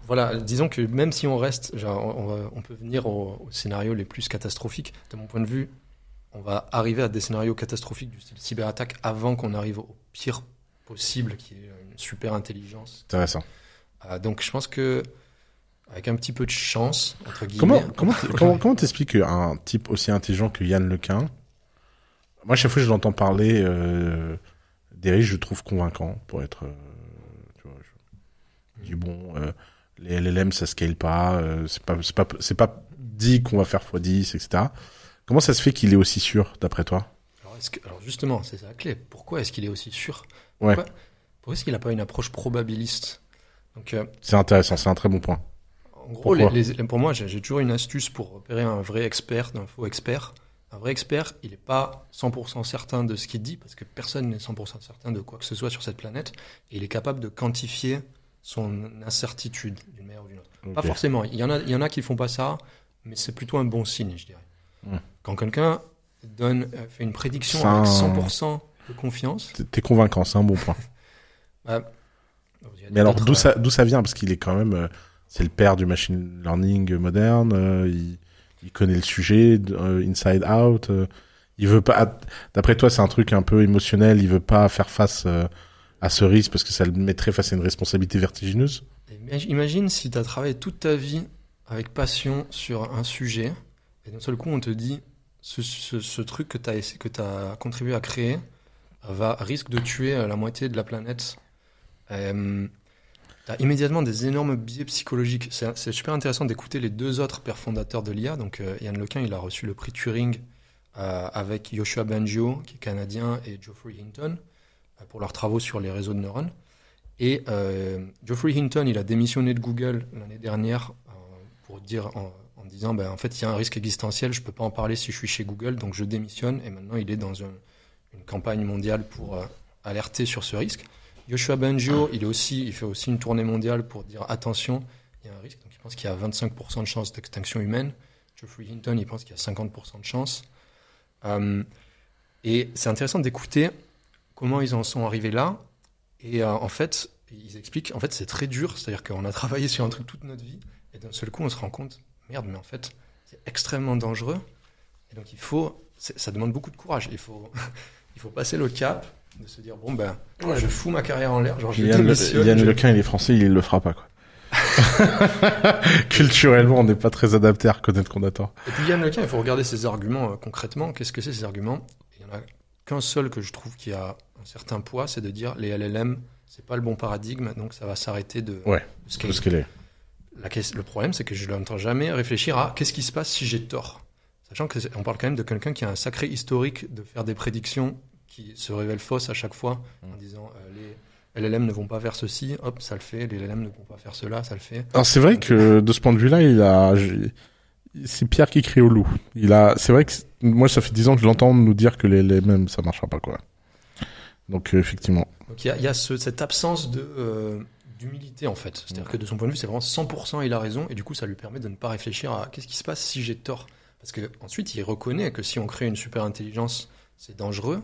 Voilà, disons que même si on reste, on peut venir aux scénarios les plus catastrophiques. De mon point de vue, on va arriver à des scénarios catastrophiques du style cyberattaque avant qu'on arrive au pire possible, qui est une super intelligence. Intéressant. Donc je pense que avec un petit peu de chance, entre guillemets... Comment t'expliques un type aussi intelligent que Yann Lequin? Moi, chaque fois que je l'entends parler d'Eric, je le trouve convaincant pour être... je dis bon, les LLM, ça scale pas, c'est pas dit qu'on va faire x10, etc. Comment ça se fait qu'il est aussi sûr, d'après toi? Alors justement, c'est la clé. Pourquoi est-ce qu'il est aussi sûr? Pourquoi est-ce qu'il n'a pas une approche probabiliste? Donc, c'est intéressant, c'est un très bon point. En gros, pour moi, j'ai toujours une astuce pour repérer un vrai expert d'un faux expert. Un vrai expert, il n'est pas 100% certain de ce qu'il dit, parce que personne n'est 100% certain de quoi que ce soit sur cette planète, et il est capable de quantifier son incertitude d'une manière ou d'une autre. Okay. Pas forcément, il y en a qui font pas ça, mais c'est plutôt un bon signe, je dirais. Quand quelqu'un fait une prédiction avec 100% de confiance... T'es convaincant, c'est un bon point. Mais alors, d'où ça vient? Parce qu'il est quand même... c'est le père du machine learning moderne, il connaît le sujet, inside out, il veut pas... D'après toi, c'est un truc un peu émotionnel, il veut pas faire face à ce risque parce que ça le mettrait face à une responsabilité vertigineuse? Imagine si tu as travaillé toute ta vie avec passion sur un sujet, et d'un seul coup, on te dit, ce truc que tu as contribué à créer risque de tuer la moitié de la planète. Tu as immédiatement des énormes biais psychologiques. C'est super intéressant d'écouter les deux autres pères fondateurs de l'IA. Donc, Yann Lequin, il a reçu le prix Turing avec Yoshua Bengio, qui est canadien, et Geoffrey Hinton. pour leurs travaux sur les réseaux de neurones. Et Geoffrey Hinton, il a démissionné de Google l'année dernière pour dire en disant en fait il y a un risque existentiel, je peux pas en parler si je suis chez Google, donc je démissionne. Et maintenant il est dans une campagne mondiale pour alerter sur ce risque. Yoshua Bengio, il fait aussi une tournée mondiale pour dire attention, il y a un risque. Donc il pense qu'il y a 25% de chances d'extinction humaine. Geoffrey Hinton, il pense qu'il y a 50% de chances. Et c'est intéressant d'écouter comment ils en sont arrivés là. Et en fait, ils expliquent, en fait, c'est très dur. C'est-à-dire qu'on a travaillé sur un truc toute notre vie, et d'un seul coup, on se rend compte, merde, mais en fait, c'est extrêmement dangereux. Et donc, ça demande beaucoup de courage. Il faut passer le cap, de se dire, je fous ma carrière en l'air. Genre, je démissionne. Yann Lequin, il est français, il le fera pas, quoi. Culturellement, on n'est pas très adapté à reconnaître qu'on a tort. Et puis Yann Lequin, il faut regarder ses arguments concrètement. Qu'est-ce que c'est ces arguments? Il y en a qu'un seul que je trouve qui a un certain poids, c'est de dire les LLM, c'est pas le bon paradigme, donc ça va s'arrêter de scaler. Le problème, c'est que je l'entends jamais réfléchir à qu'est-ce qui se passe si j'ai tort. Sachant qu'on parle quand même de quelqu'un qui a un sacré historique de faire des prédictions qui se révèlent fausses à chaque fois, en disant les LLM ne vont pas faire ceci, hop, ça le fait, les LLM ne vont pas faire cela, ça le fait. Alors c'est vrai que de ce point de vue-là, c'est Pierre qui crie au loup. C'est vrai que moi, ça fait 10 ans que je l'entends nous dire que les LLM, ça marchera pas, quoi. Donc, effectivement. Donc, il y a cette absence d'humilité, en fait. C'est-à-dire que de son point de vue, c'est vraiment 100% il a raison, et du coup, ça lui permet de ne pas réfléchir à qu'est-ce qui se passe si j'ai tort. Parce que ensuite, il reconnaît que si on crée une super intelligence, c'est dangereux.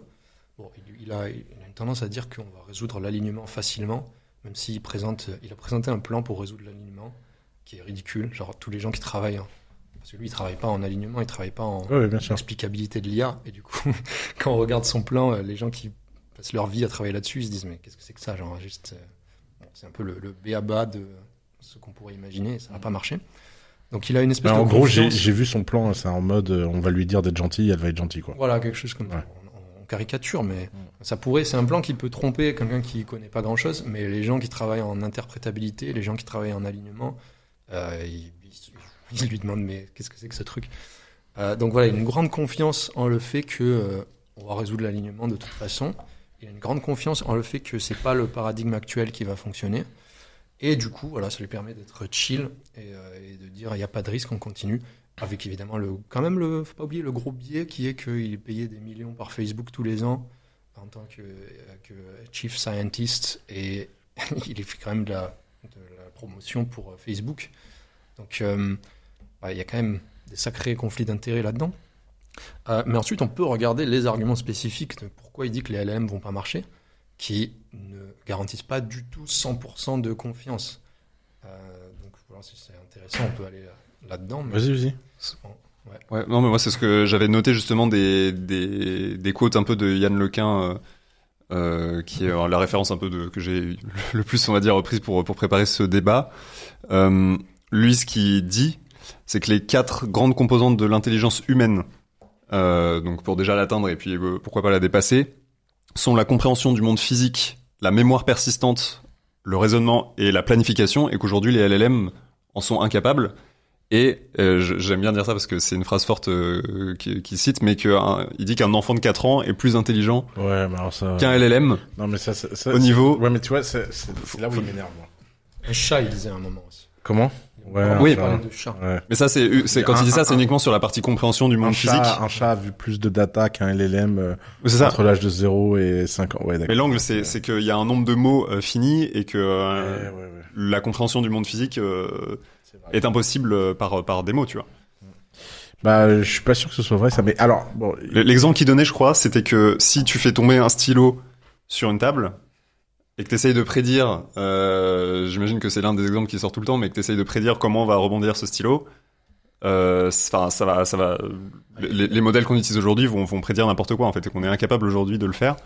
Bon, il a une tendance à dire qu'on va résoudre l'alignement facilement, même s'il a présenté un plan pour résoudre l'alignement, qui est ridicule. Genre, tous les gens qui travaillent... Parce que lui, il travaille pas en alignement, il travaille pas en explicabilité de l'IA. Et du coup, quand on regarde son plan, les gens qui passent leur vie à travailler là-dessus, ils se disent mais qu'est-ce que c'est que ça? Genre juste, c'est un peu le b.a.-ba de ce qu'on pourrait imaginer. Ça va pas marcher. Donc il a une espèce de confiance. En gros, j'ai vu son plan. C'est en mode, on va lui dire d'être gentil, elle va être gentille, quoi. Voilà, quelque chose comme ça. On caricature, mais ça pourrait. C'est un plan qui peut tromper quelqu'un qui connaît pas grand-chose. Mais les gens qui travaillent en interprétabilité, les gens qui travaillent en alignement, il lui demande mais qu'est-ce que c'est que ce truc? Donc voilà, il a une grande confiance en le fait que on va résoudre l'alignement de toute façon. Il a une grande confiance en le fait que c'est pas le paradigme actuel qui va fonctionner. Et du coup, voilà, ça lui permet d'être chill et de dire il n'y a pas de risque, on continue. Avec évidemment faut pas oublier le gros biais qui est qu'il est payé des millions par Facebook tous les ans en tant que chief scientist et il fait quand même de la promotion pour Facebook. Donc il y a quand même des sacrés conflits d'intérêts là-dedans. Mais ensuite, on peut regarder les arguments spécifiques de pourquoi il dit que les LLM vont pas marcher, qui ne garantissent pas du tout 100% de confiance. Donc voilà, si c'est intéressant, on peut aller là-dedans. Mais... Vas-y. Ouais, non, mais moi, c'est ce que j'avais noté justement des quotes un peu de Yann Lequin, qui est la référence un peu que j'ai le plus, on va dire, reprise pour préparer ce débat. Lui, ce qu'il dit, c'est que les 4 grandes composantes de l'intelligence humaine, donc pour déjà l'atteindre et puis pourquoi pas la dépasser, sont la compréhension du monde physique, la mémoire persistante, le raisonnement et la planification, et qu'aujourd'hui les LLM en sont incapables. Et j'aime bien dire ça parce que c'est une phrase forte qu'il cite, mais il dit qu'un enfant de 4 ans est plus intelligent qu'un LLM. Non, mais ça au niveau... Ouais, mais tu vois, c'est là où il m'énerve, moi. Un chat, il disait à un moment aussi. Comment? Oui, il parlait de chat. Ouais. Mais ça, c'est quand il dit ça, c'est uniquement sur la partie compréhension du monde physique. Un chat a vu plus de data qu'un LLM c'est entre l'âge de 0 et 5 ans. Ouais, d'accord. Mais l'angle, c'est qu'il y a un nombre de mots fini et que la compréhension du monde physique est impossible par des mots, tu vois. Bah, je suis pas sûr que ce soit vrai, ça. Mais alors, bon. L'exemple qu'il donnait, je crois, c'était que si tu fais tomber un stylo sur une table et que t'essayes de prédire, j'imagine que c'est l'un des exemples qui sort tout le temps, mais que t'essayes de prédire comment va rebondir ce stylo, ça va. Les modèles qu'on utilise aujourd'hui vont prédire n'importe quoi en fait, et qu'on est incapable aujourd'hui de le faire.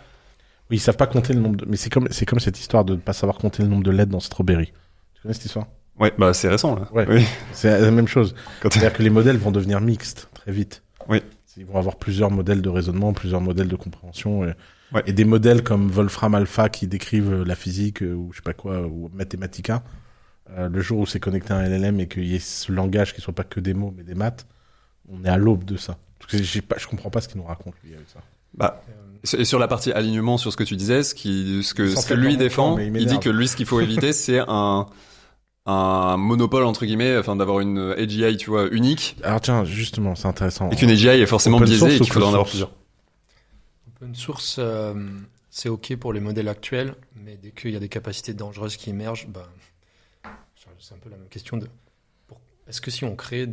Oui, ils savent pas compter le nombre de. Mais c'est comme cette histoire de ne pas savoir compter le nombre de lettres dans Strawberry. Tu connais cette histoire? Ouais, bah c'est récent là. Ouais. Oui. C'est la même chose. C'est-à-dire que les modèles vont devenir mixtes très vite. Oui. Ils vont avoir plusieurs modèles de raisonnement, plusieurs modèles de compréhension. Et des modèles comme Wolfram Alpha qui décrivent la physique ou je sais pas quoi, ou Mathematica. Le jour où c'est connecté à un LLM et qu'il y ait ce langage qui soit pas que des mots mais des maths, on est à l'aube de ça. Parce que je comprends pas ce qu'il nous raconte lui avec ça. Et sur la partie alignement, sur ce que tu disais, ce que lui temps, défend, mais il il m'énerve. dit que lui, ce qu'il faut éviter, c'est un monopole, entre guillemets, enfin, d'avoir une AGI, tu vois, unique. Alors tiens, justement, c'est intéressant. Et qu'une AGI est forcément Open biaisée source et ou qu'il faudra en avoir closed plusieurs. Open source, c'est OK pour les modèles actuels, mais dès qu'il y a des capacités dangereuses qui émergent, c'est un peu la même question est-ce que si on crée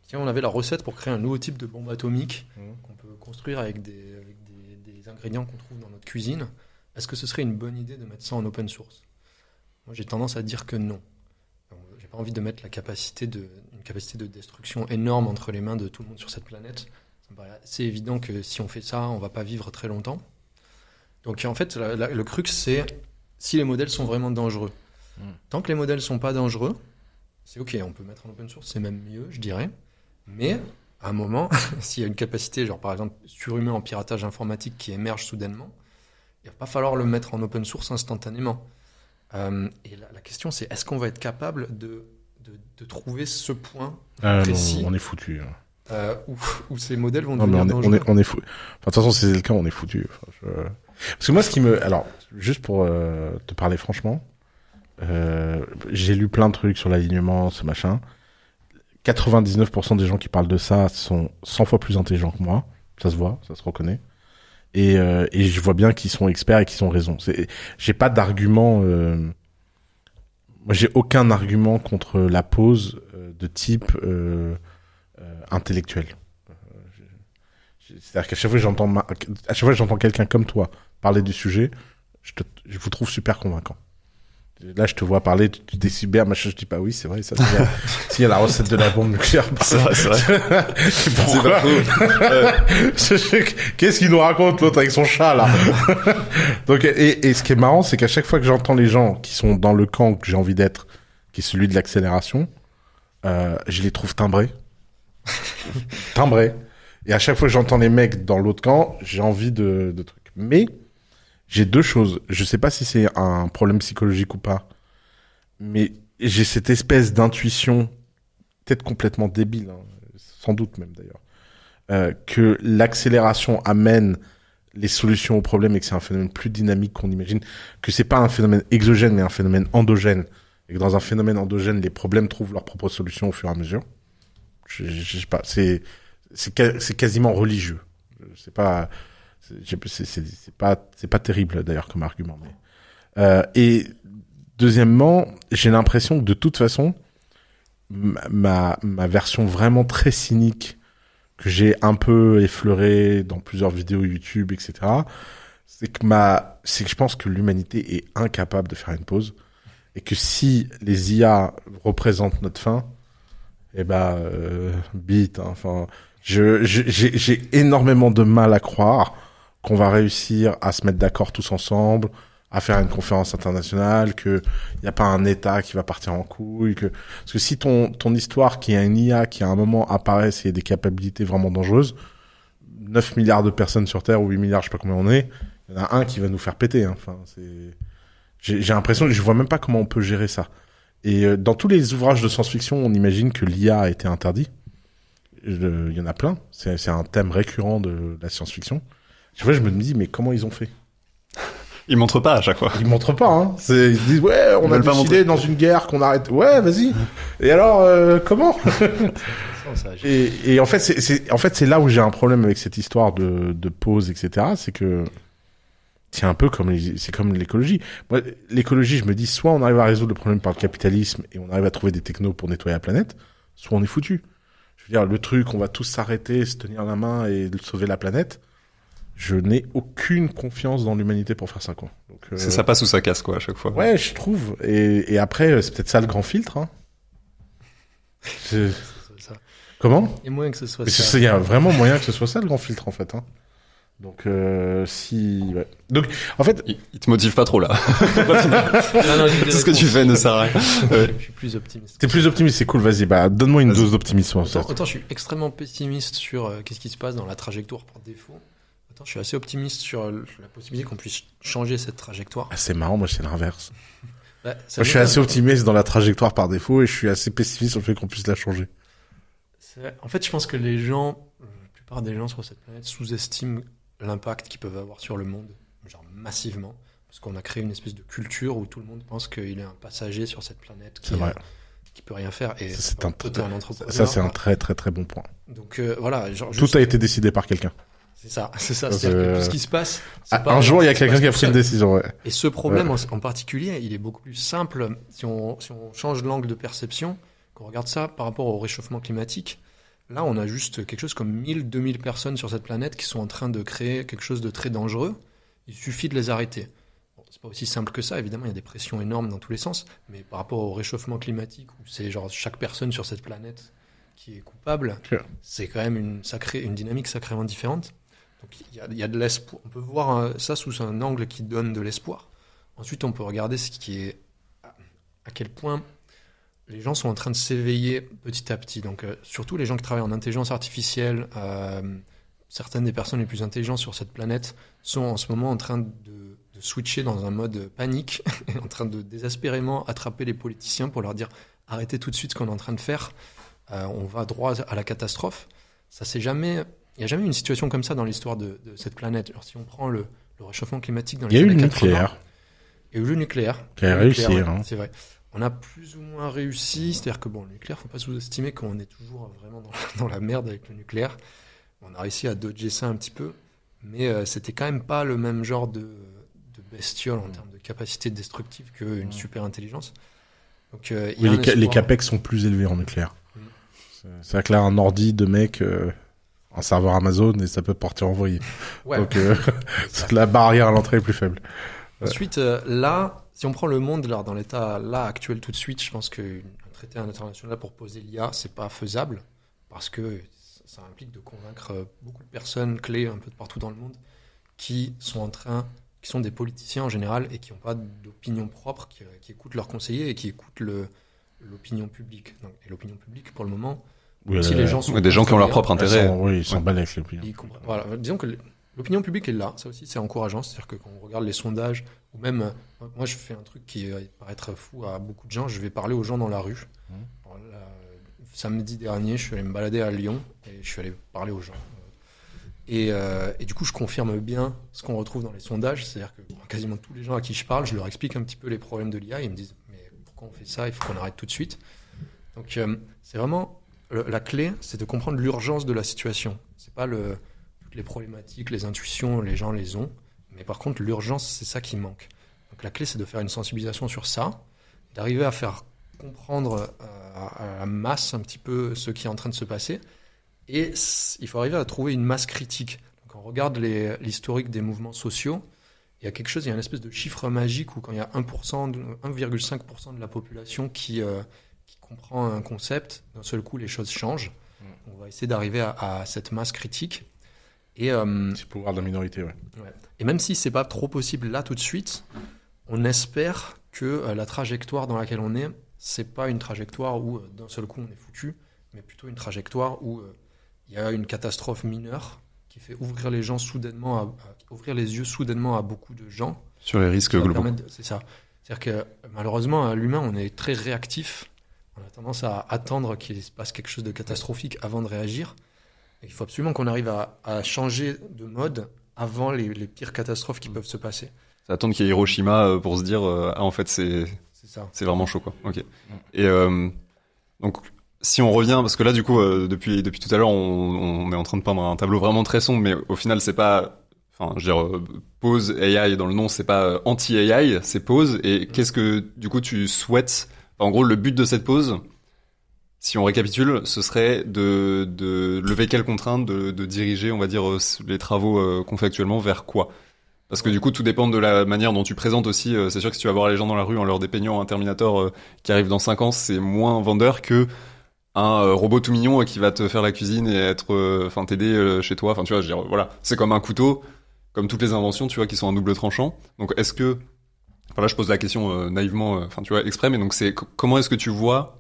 si on avait la recette pour créer un nouveau type de bombe atomique qu'on peut construire avec des ingrédients qu'on trouve dans notre cuisine, est-ce que ce serait une bonne idée de mettre ça en open source? Moi, j'ai tendance à dire que non. J'ai pas envie de mettre une capacité de destruction énorme entre les mains de tout le monde sur cette planète. Ça me paraît assez évident que si on fait ça, on va pas vivre très longtemps. Donc en fait, le crux, c'est si les modèles sont vraiment dangereux. Tant que les modèles sont pas dangereux, c'est OK, on peut mettre en open source, c'est même mieux, je dirais. Mais à un moment, s'il y a une capacité, genre par exemple surhumain en piratage informatique qui émerge soudainement, il va pas falloir le mettre en open source instantanément. Et la question, c'est est-ce qu'on va être capable de trouver ce point précis non, on est foutu. où ces modèles vont Non, mais devenir dangereux. on est foutu. Enfin, de toute façon, si c'est le cas, on est foutu. Parce que moi, alors, juste pour te parler franchement, j'ai lu plein de trucs sur l'alignement, ce machin. 99% des gens qui parlent de ça sont 100 fois plus intelligents que moi. Ça se voit, ça se reconnaît. Et je vois bien qu'ils sont experts et qu'ils ont raison. J'ai pas d'argument. Moi, j'ai aucun argument contre la pause de type intellectuel. C'est-à-dire qu'à chaque fois que j'entends quelqu'un comme toi parler du sujet, je vous trouve super convaincant. Là, je te vois parler des cyber, machin, je dis pas oui, c'est vrai, ça, s'il y a la recette de la bombe nucléaire. C'est vrai. Pourquoi? Qu'est-ce qu'il nous raconte, l'autre, avec son chat, là? Donc, et ce qui est marrant, c'est qu'à chaque fois que j'entends les gens qui sont dans le camp que j'ai envie d'être, qui est celui de l'accélération, je les trouve timbrés. Timbrés. Et à chaque fois que j'entends les mecs dans l'autre camp, j'ai envie de trucs. Mais, j'ai deux choses. Je sais pas si c'est un problème psychologique ou pas, mais j'ai cette espèce d'intuition, peut-être complètement débile, hein, sans doute même d'ailleurs, que l'accélération amène les solutions aux problèmes et que c'est un phénomène plus dynamique qu'on imagine, que c'est pas un phénomène exogène mais un phénomène endogène, et que dans un phénomène endogène, les problèmes trouvent leurs propres solutions au fur et à mesure. Je sais pas, c'est quasiment religieux. C'est pas terrible d'ailleurs comme argument, mais et deuxièmement, j'ai l'impression que de toute façon ma version vraiment très cynique que j'ai un peu effleurée dans plusieurs vidéos YouTube, etc., c'est que je pense que l'humanité est incapable de faire une pause et que si les IA représentent notre fin, bite, hein, enfin, j'ai énormément de mal à croire qu'on va réussir à se mettre d'accord tous ensemble, à faire une conférence internationale, que y a pas un État qui va partir en couille, parce que si ton histoire qui a une IA qui à un moment apparaisse et a des capacités vraiment dangereuses, 9 milliards de personnes sur Terre ou 8 milliards, je sais pas combien on est, il y en a un qui va nous faire péter, hein. Enfin, j'ai l'impression que je vois même pas comment on peut gérer ça. Et dans tous les ouvrages de science-fiction, on imagine que l'IA a été interdit. Il y en a plein. C'est un thème récurrent de la science-fiction. Chaque fois, je me dis, mais comment ils ont fait? Ils montrent pas à chaque fois. Ils montrent pas, hein. Ils disent, ouais, on a décidé dans une guerre qu'on arrête. Ouais, vas-y. Et alors, comment? Et en fait, c'est là où j'ai un problème avec cette histoire de pause, etc. C'est que c'est un peu comme l'écologie. Moi, l'écologie, je me dis, soit on arrive à résoudre le problème par le capitalisme et on arrive à trouver des technos pour nettoyer la planète, soit on est foutu. Je veux dire, le truc, on va tous s'arrêter, se tenir la main et sauver la planète. Je n'ai aucune confiance dans l'humanité pour faire ça, quoi. Donc, ça passe ou ça casse, quoi, à chaque fois. Ouais, je trouve. Et après, c'est peut-être ça le grand filtre, hein. Ça. Comment? Il y a moyen que ce soit ça. ça. Il y a vraiment moyen que ce soit ça le grand filtre, en fait, hein. Donc, ouais. Donc, en fait. Il te motive pas trop, là. Non, tout ce que tu fais ne sert à rien. Je suis plus optimiste. T'es plus optimiste, c'est cool, vas-y, donne-moi une dose d'optimisme. Autant je suis extrêmement pessimiste sur qu'est-ce qui se passe dans la trajectoire par défaut. Autant je suis assez optimiste sur la possibilité qu'on puisse changer cette trajectoire. Ah, c'est marrant, moi c'est l'inverse. Moi, je suis assez optimiste dans la trajectoire par défaut et je suis assez pessimiste sur le fait qu'on puisse la changer. En fait, je pense que la plupart des gens sur cette planète sous-estiment l'impact qu'ils peuvent avoir sur le monde, genre massivement, parce qu'on a créé une espèce de culture où tout le monde pense qu'il est un passager sur cette planète qui peut rien faire. Et ça, c'est un entrepreneur. Ça, c'est un très très très bon point. Donc voilà, genre, tout a été décidé par quelqu'un. C'est ça. C'est-à-dire que tout ce qui se passe. Un jour, il y a quelqu'un qui a pris une décision. Ouais. Et ce problème en particulier, il est beaucoup plus simple si on change l'angle de perception, qu'on regarde ça par rapport au réchauffement climatique. Là, on a juste quelque chose comme 1000-2000 personnes sur cette planète qui sont en train de créer quelque chose de très dangereux. Il suffit de les arrêter. Bon, c'est pas aussi simple que ça, évidemment, il y a des pressions énormes dans tous les sens, mais par rapport au réchauffement climatique, où c'est genre chaque personne sur cette planète qui est coupable, c'est quand même une dynamique sacrément différente. Donc il y a de l'espoir. On peut voir ça sous un angle qui donne de l'espoir. Ensuite, on peut regarder ce qui est à quel point les gens sont en train de s'éveiller petit à petit. Donc surtout les gens qui travaillent en intelligence artificielle, certaines des personnes les plus intelligentes sur cette planète sont en ce moment en train de switcher dans un mode panique, en train de désespérément attraper les politiciens pour leur dire arrêtez tout de suite ce qu'on est en train de faire. On va droit à la catastrophe. Ça c'est jamais. Il n'y a jamais eu une situation comme ça dans l'histoire de cette planète. Alors, si on prend le réchauffement climatique dans les années 80, il y a eu le nucléaire. Qui a réussi, c'est vrai. On a plus ou moins réussi. C'est-à-dire que le nucléaire, faut pas sous-estimer qu'on est toujours vraiment dans la merde avec le nucléaire. On a réussi à dodger ça un petit peu, mais c'était quand même pas le même genre de bestiole en termes de capacité destructive qu'une super intelligence. Donc, les capex sont plus élevés en nucléaire. C'est vrai que là, un ordi de mec... un serveur Amazon et ça peut partir en vrille. Ouais. Donc la barrière à l'entrée est plus faible. Ensuite, là, si on prend le monde là, dans l'état là actuel tout de suite, je pense qu'un traité international pour poser l'IA, c'est pas faisable parce que ça implique de convaincre beaucoup de personnes clés un peu de partout dans le monde qui sont des politiciens en général et qui n'ont pas d'opinion propre, qui écoutent leurs conseillers et qui écoutent l'opinion publique. Donc, et l'opinion publique, pour le moment, si les gens sont des gens qui ont leur propre intérêt. Ils sont balèzes avec l'opinion. Voilà, disons que l'opinion publique est là, ça aussi c'est encourageant, c'est-à-dire que quand on regarde les sondages, ou même, moi je fais un truc qui paraît être fou à beaucoup de gens, je vais parler aux gens dans la rue. Alors, samedi dernier, je suis allé me balader à Lyon, et je suis allé parler aux gens. Et du coup, je confirme bien ce qu'on retrouve dans les sondages, c'est-à-dire que quasiment tous les gens à qui je parle, je leur explique un petit peu les problèmes de l'IA, ils me disent, mais pourquoi on fait ça, il faut qu'on arrête tout de suite. Donc c'est vraiment... La clé, c'est de comprendre l'urgence de la situation. C'est pas toutes les problématiques, les intuitions, les gens les ont. Mais par contre, l'urgence, c'est ça qui manque. Donc la clé, c'est de faire une sensibilisation sur ça, d'arriver à faire comprendre à la masse un petit peu ce qui est en train de se passer. Et il faut arriver à trouver une masse critique. Donc on regarde l'historique des mouvements sociaux. Il y a une espèce de chiffre magique où quand il y a 1,5% de la population qui comprend un concept, d'un seul coup les choses changent. On va essayer d'arriver à cette masse critique. Et, c'est le pouvoir de la minorité, ouais. Et même si c'est pas trop possible là tout de suite, on espère que la trajectoire dans laquelle on est, c'est pas une trajectoire où d'un seul coup on est foutu, mais plutôt une trajectoire où il y a une catastrophe mineure qui fait ouvrir les yeux soudainement à beaucoup de gens. Sur les risques globaux. C'est ça. C'est-à-dire que malheureusement, à l'humain, on est très réactif. On a tendance à attendre qu'il se passe quelque chose de catastrophique avant de réagir. Et il faut absolument qu'on arrive à changer de mode avant les pires catastrophes qui peuvent se passer. C'est attendre qu'il y ait Hiroshima pour se dire en fait c'est vraiment chaud quoi. Ok. Et donc si on revient parce que là du coup depuis tout à l'heure on est en train de peindre un tableau vraiment très sombre, mais au final c'est pas Pose AI dans le nom, c'est pas anti-AI, c'est Pose. Et qu'est-ce que du coup tu souhaites? En gros, le but de cette pause, si on récapitule, ce serait de lever quelle contrainte, de diriger, on va dire, les travaux qu'on fait actuellement vers quoi? Parce que du coup, tout dépend de la manière dont tu présentes aussi. C'est sûr que si tu vas voir les gens dans la rue en leur dépeignant un Terminator qui arrive dans 5 ans, c'est moins vendeur que un robot tout mignon qui va te faire la cuisine et t'aider chez toi. Enfin, tu vois, je veux dire, voilà, c'est comme un couteau, comme toutes les inventions, tu vois, qui sont un double tranchant. Donc, est-ce que là, je pose la question naïvement, tu vois, exprès, mais donc comment est-ce que tu vois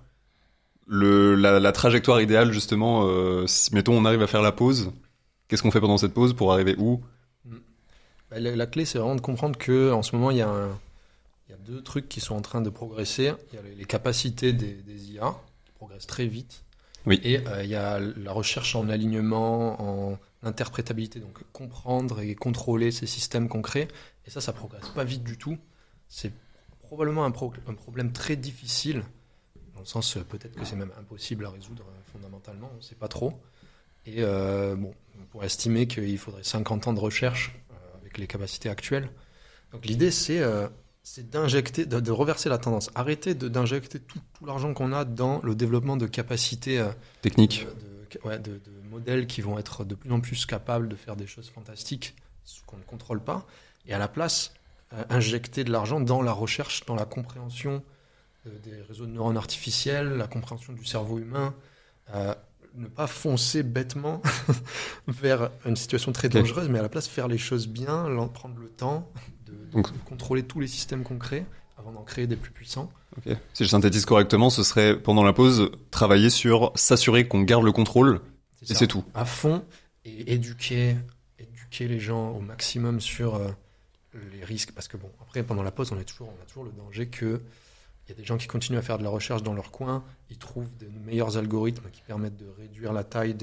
la trajectoire idéale justement si, mettons, on arrive à faire la pause, qu'est-ce qu'on fait pendant cette pause pour arriver où? La clé, c'est vraiment de comprendre que en ce moment, il y a deux trucs qui sont en train de progresser. Il y a les capacités des IA qui progressent très vite, Oui. Et il y a la recherche en alignement, en interprétabilité, donc comprendre et contrôler ces systèmes qu'on crée. Et ça progresse pas vite du tout. C'est probablement un problème très difficile, dans le sens peut-être que c'est même impossible à résoudre fondamentalement, on ne sait pas trop. Et on pourrait estimer qu'il faudrait 50 ans de recherche avec les capacités actuelles. Donc l'idée, c'est d'injecter, de reverser la tendance. Arrêter d'injecter tout l'argent qu'on a dans le développement de capacités techniques, de modèles qui vont être de plus en plus capables de faire des choses fantastiques qu'on ne contrôle pas. Et à la place, injecter de l'argent dans la recherche, dans la compréhension des réseaux de neurones artificiels, la compréhension du cerveau humain, ne pas foncer bêtement vers une situation très dangereuse, mais à la place faire les choses bien, prendre le temps de contrôler tous les systèmes qu'on crée avant d'en créer des plus puissants. Okay. Si je synthétise correctement, ce serait pendant la pause travailler sur s'assurer qu'on garde le contrôle et c'est tout. À fond, et éduquer les gens au maximum sur les risques, parce que après pendant la pause on a toujours le danger que il y a des gens qui continuent à faire de la recherche dans leur coin, ils trouvent de meilleurs algorithmes qui permettent de réduire la taille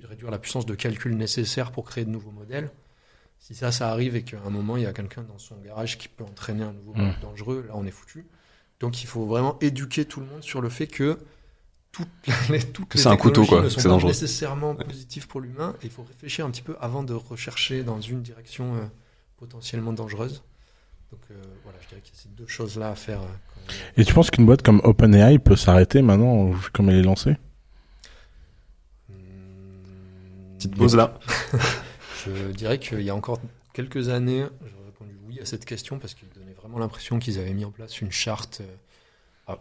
réduire la puissance de calcul nécessaire pour créer de nouveaux modèles. Si ça arrive et qu'à un moment il y a quelqu'un dans son garage qui peut entraîner un nouveau modèle dangereux, là on est foutu. Donc il faut vraiment éduquer tout le monde sur le fait que toutes les c'est un couteau, quoi, ne sont c'est pas dangereux. Nécessairement positives pour l'humain, et il faut réfléchir un petit peu avant de rechercher dans une direction potentiellement dangereuse. Donc voilà, je dirais qu'il y a ces deux choses-là à faire. Et tu penses qu'une boîte comme OpenAI peut s'arrêter maintenant, vu comme elle est lancée? Petite pause là. Je dirais qu'il y a encore quelques années, j'aurais répondu oui à cette question, parce qu'il donnait vraiment l'impression qu'ils avaient mis en place une charte.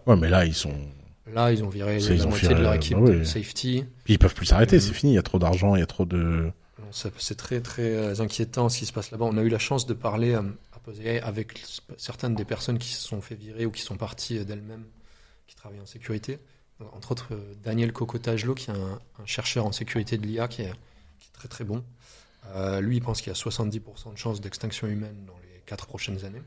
Ouais, mais là, ils ont viré la moitié de leur équipe de safety. Puis ils peuvent plus s'arrêter, c'est fini, il y a trop d'argent, il y a trop de... C'est très très inquiétant ce qui se passe là-bas. On a eu la chance de parler à PoseAI avec certaines des personnes qui se sont fait virer ou qui sont parties d'elles-mêmes, qui travaillent en sécurité. Entre autres, Daniel Cocotajlo, qui est un chercheur en sécurité de l'IA, qui est très très bon. Lui, il pense qu'il y a 70% de chances d'extinction humaine dans les 4 prochaines années.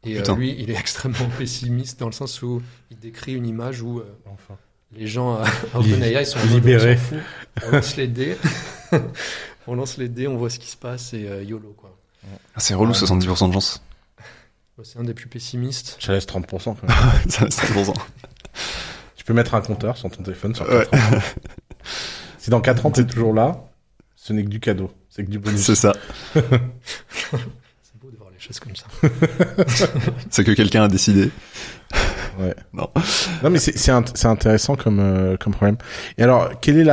Et lui, il est extrêmement pessimiste dans le sens où il décrit une image où les gens à OpenAI sont libérés. On lance les dés, on voit ce qui se passe et YOLO, quoi. Ah, c'est relou, 70% de chance. C'est un des plus pessimistes. Ça laisse 30% quand même. Ça laisse 30%. Tu peux mettre un compteur sur ton téléphone sur 4 ans. Si dans 4 ans t'es toujours là, ce n'est que du cadeau. C'est que du bonus. C'est ça. C'est beau de voir les choses comme ça. C'est que quelqu'un a décidé. Ouais. Non, mais c'est intéressant comme problème. Et alors, quelle est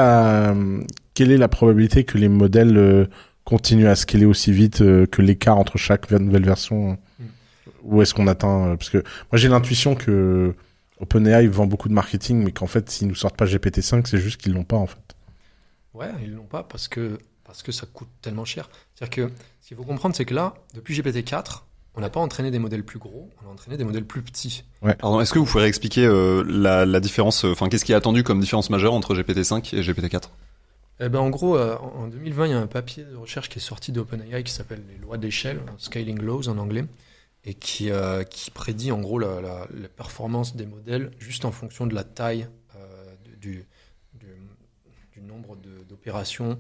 la probabilité que les modèles continuent à scaler aussi vite que l'écart entre chaque nouvelle version? Où est-ce qu'on atteint? Parce que moi, j'ai l'intuition que OpenAI vend beaucoup de marketing, mais qu'en fait, s'ils nous sortent pas GPT-5, c'est juste qu'ils l'ont pas, en fait. Ouais, ils l'ont pas parce que ça coûte tellement cher. C'est-à-dire que ce qu'il faut comprendre, c'est que là, depuis GPT-4, on n'a pas entraîné des modèles plus gros, on a entraîné des modèles plus petits. Ouais. Pardon, est-ce que vous pouvez expliquer la différence, qu'est-ce qui est attendu comme différence majeure entre GPT-5 et GPT-4? En gros, en 2020, il y a un papier de recherche qui est sorti d'OpenAI qui s'appelle les lois d'échelle, Scaling Laws en anglais, et qui prédit en gros la performance des modèles juste en fonction de la taille du nombre d'opérations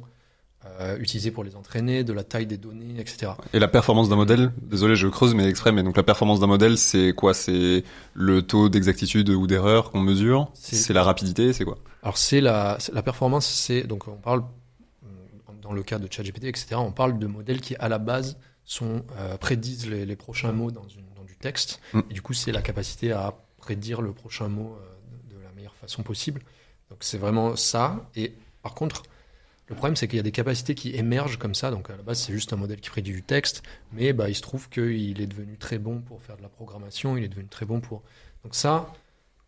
utilisées pour les entraîner, de la taille des données, etc. Et la performance d'un modèle, désolé je creuse mais exprès, mais donc la performance d'un modèle c'est quoi? C'est le taux d'exactitude ou d'erreur qu'on mesure? C'est la rapidité? C'est quoi? Alors c'est la performance, donc on parle, dans le cas de ChatGPT, etc., on parle de modèles qui à la base prédisent les prochains mots dans du texte, et du coup c'est la capacité à prédire le prochain mot de la meilleure façon possible. Donc c'est vraiment ça. Et par contre, le problème, c'est qu'il y a des capacités qui émergent comme ça. Donc à la base, c'est juste un modèle qui prédit du texte, mais il se trouve qu'il est devenu très bon pour faire de la programmation, il est devenu très bon pour... Donc ça,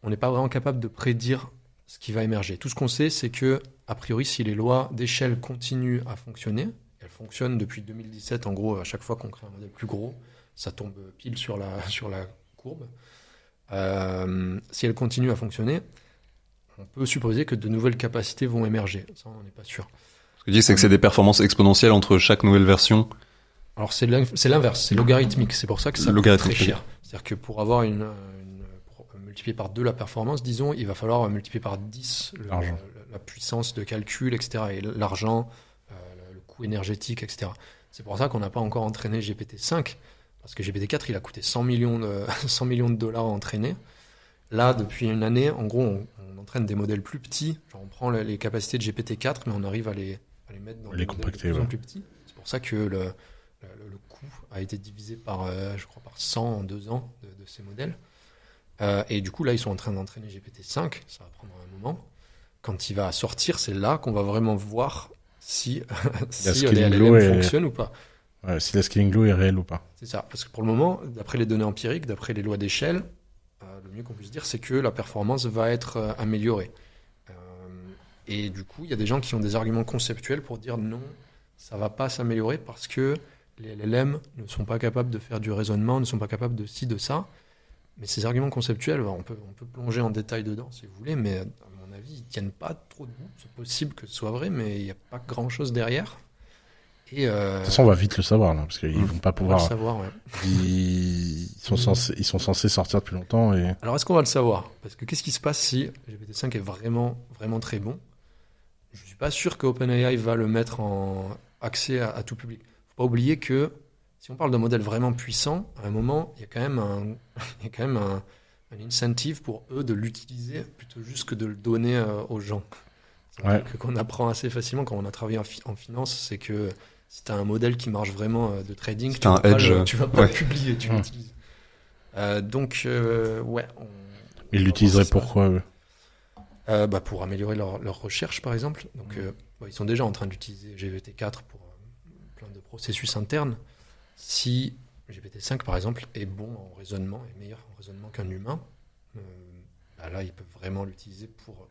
on n'est pas vraiment capable de prédire ce qui va émerger. Tout ce qu'on sait, c'est que, a priori, si les lois d'échelle continuent à fonctionner, elles fonctionnent depuis 2017, en gros, à chaque fois qu'on crée un modèle plus gros, ça tombe pile sur la courbe. Si elles continuent à fonctionner, on peut supposer que de nouvelles capacités vont émerger. Ça, on n'est pas sûr. Ce que tu dis, c'est que c'est des performances exponentielles entre chaque nouvelle version. Alors, c'est l'inverse, c'est logarithmique. C'est pour ça que ça coûte très cher. C'est-à-dire que pour avoir pour multiplier par 2 la performance, disons, il va falloir multiplier par 10 L'argent. la puissance de calcul, etc. Et l'argent, le coût énergétique, etc. C'est pour ça qu'on n'a pas encore entraîné GPT-5, parce que GPT-4, il a coûté 100 millions de dollars à entraîner. Là, depuis une année, en gros, on entraîne des modèles plus petits. Genre, on prend les capacités de GPT-4, mais on arrive à les mettre dans des modèles de plus en plus petits. C'est pour ça que le coût a été divisé par, je crois, par 100 en 2 ans de ces modèles. Et du coup, là, ils sont en train d'entraîner GPT-5. Ça va prendre un moment. Quand il va sortir, c'est là qu'on va vraiment voir si les LLM fonctionnent ou pas. Ouais, si la scaling law est réelle ou pas. C'est ça. Parce que pour le moment, d'après les données empiriques, d'après les lois d'échelle, le mieux qu'on puisse dire, c'est que la performance va être améliorée. Et du coup, il y a des gens qui ont des arguments conceptuels pour dire non, ça va pas s'améliorer parce que les LLM ne sont pas capables de faire du raisonnement, ne sont pas capables de ci, de ça. Mais ces arguments conceptuels, on peut plonger en détail dedans si vous voulez, mais à mon avis, ils tiennent pas trop debout. C'est possible que ce soit vrai, mais il n'y a pas grand-chose derrière. Et de toute façon, on va vite le savoir, là, parce qu'ils vont pas pouvoir. On va le savoir, ouais. Ils sont censés sortir depuis longtemps. Et... Alors, est-ce qu'on va le savoir? Parce que qu'est-ce qui se passe si GPT-5 est vraiment, vraiment très bon? Je suis pas sûr que OpenAI va le mettre en accès à tout public. Faut pas oublier que si on parle de modèle vraiment puissant, à un moment, il y a quand même un incentive pour eux de l'utiliser plutôt juste que de le donner aux gens. C'est un truc qu'on apprend assez facilement quand on a travaillé en finance, c'est que si tu as un modèle qui marche vraiment de trading, tu vas pas le publier, tu l'utilises. Donc, ouais. Ils l'utiliseraient pourquoi eux? Pour améliorer leur recherche, par exemple. Donc, ils sont déjà en train d'utiliser GPT-4 pour plein de processus internes. Si GPT-5, par exemple, est bon en raisonnement, est meilleur en raisonnement qu'un humain, là, ils peuvent vraiment l'utiliser pour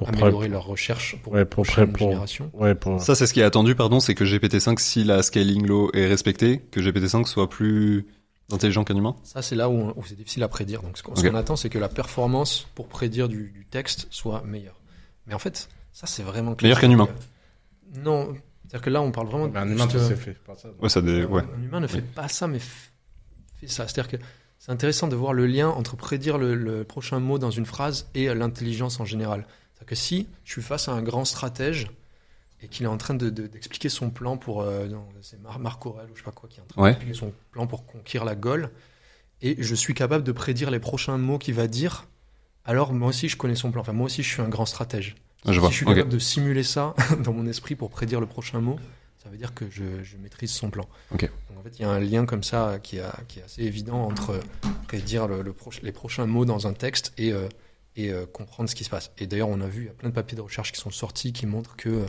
améliorer leur recherche pour la prochaine génération. Ça, c'est ce qui est attendu, c'est que GPT-5, si la scaling law est respectée, que GPT-5 soit plus intelligent qu'un humain. Ça, c'est là où c'est difficile à prédire. Donc, ce qu'on attend, c'est que la performance pour prédire du texte soit meilleure. Mais en fait, ça, c'est vraiment meilleur qu'un humain. Non. C'est-à-dire que là, on parle vraiment un humain ne fait pas ça. Un humain ne fait pas ça, mais fait ça. C'est-à-dire que c'est intéressant de voir le lien entre prédire le prochain mot dans une phrase et l'intelligence en général. C'est-à-dire que si je suis face à un grand stratège et qu'il est en train d'expliquer son plan pour... c'est Marc Aurèle ou je sais pas quoi qui est en train d'expliquer son plan pour conquérir la Gaule, et je suis capable de prédire les prochains mots qu'il va dire, alors moi aussi je connais son plan. Enfin, moi aussi je suis un grand stratège. Si je suis capable de simuler ça dans mon esprit pour prédire le prochain mot, ça veut dire que je maîtrise son plan. Donc en fait, il y a un lien comme ça qui est assez évident entre prédire les prochains mots dans un texte et comprendre ce qui se passe. Et d'ailleurs, on a vu, il y a plein de papiers de recherche qui sont sortis qui montrent que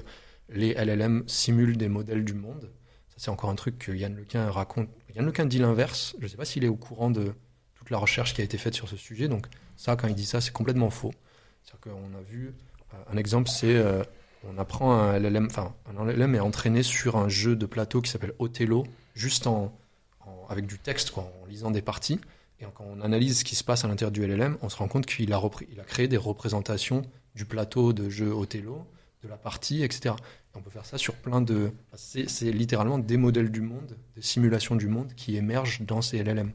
les LLM simulent des modèles du monde. Ça, c'est encore un truc que Yann Lequin raconte. Yann Lequin dit l'inverse. Je ne sais pas s'il est au courant de toute la recherche qui a été faite sur ce sujet. Donc ça, quand il dit ça, c'est complètement faux. C'est-à-dire qu'on a vu... Un exemple, c'est on apprend un LLM est entraîné sur un jeu de plateau qui s'appelle Othello, juste avec du texte, en lisant des parties. Et quand on analyse ce qui se passe à l'intérieur du LLM, on se rend compte qu'il a créé des représentations du plateau de jeu Othello, de la partie, etc. Et on peut faire ça sur plein de... C'est littéralement des modèles du monde, des simulations du monde qui émergent dans ces LLM.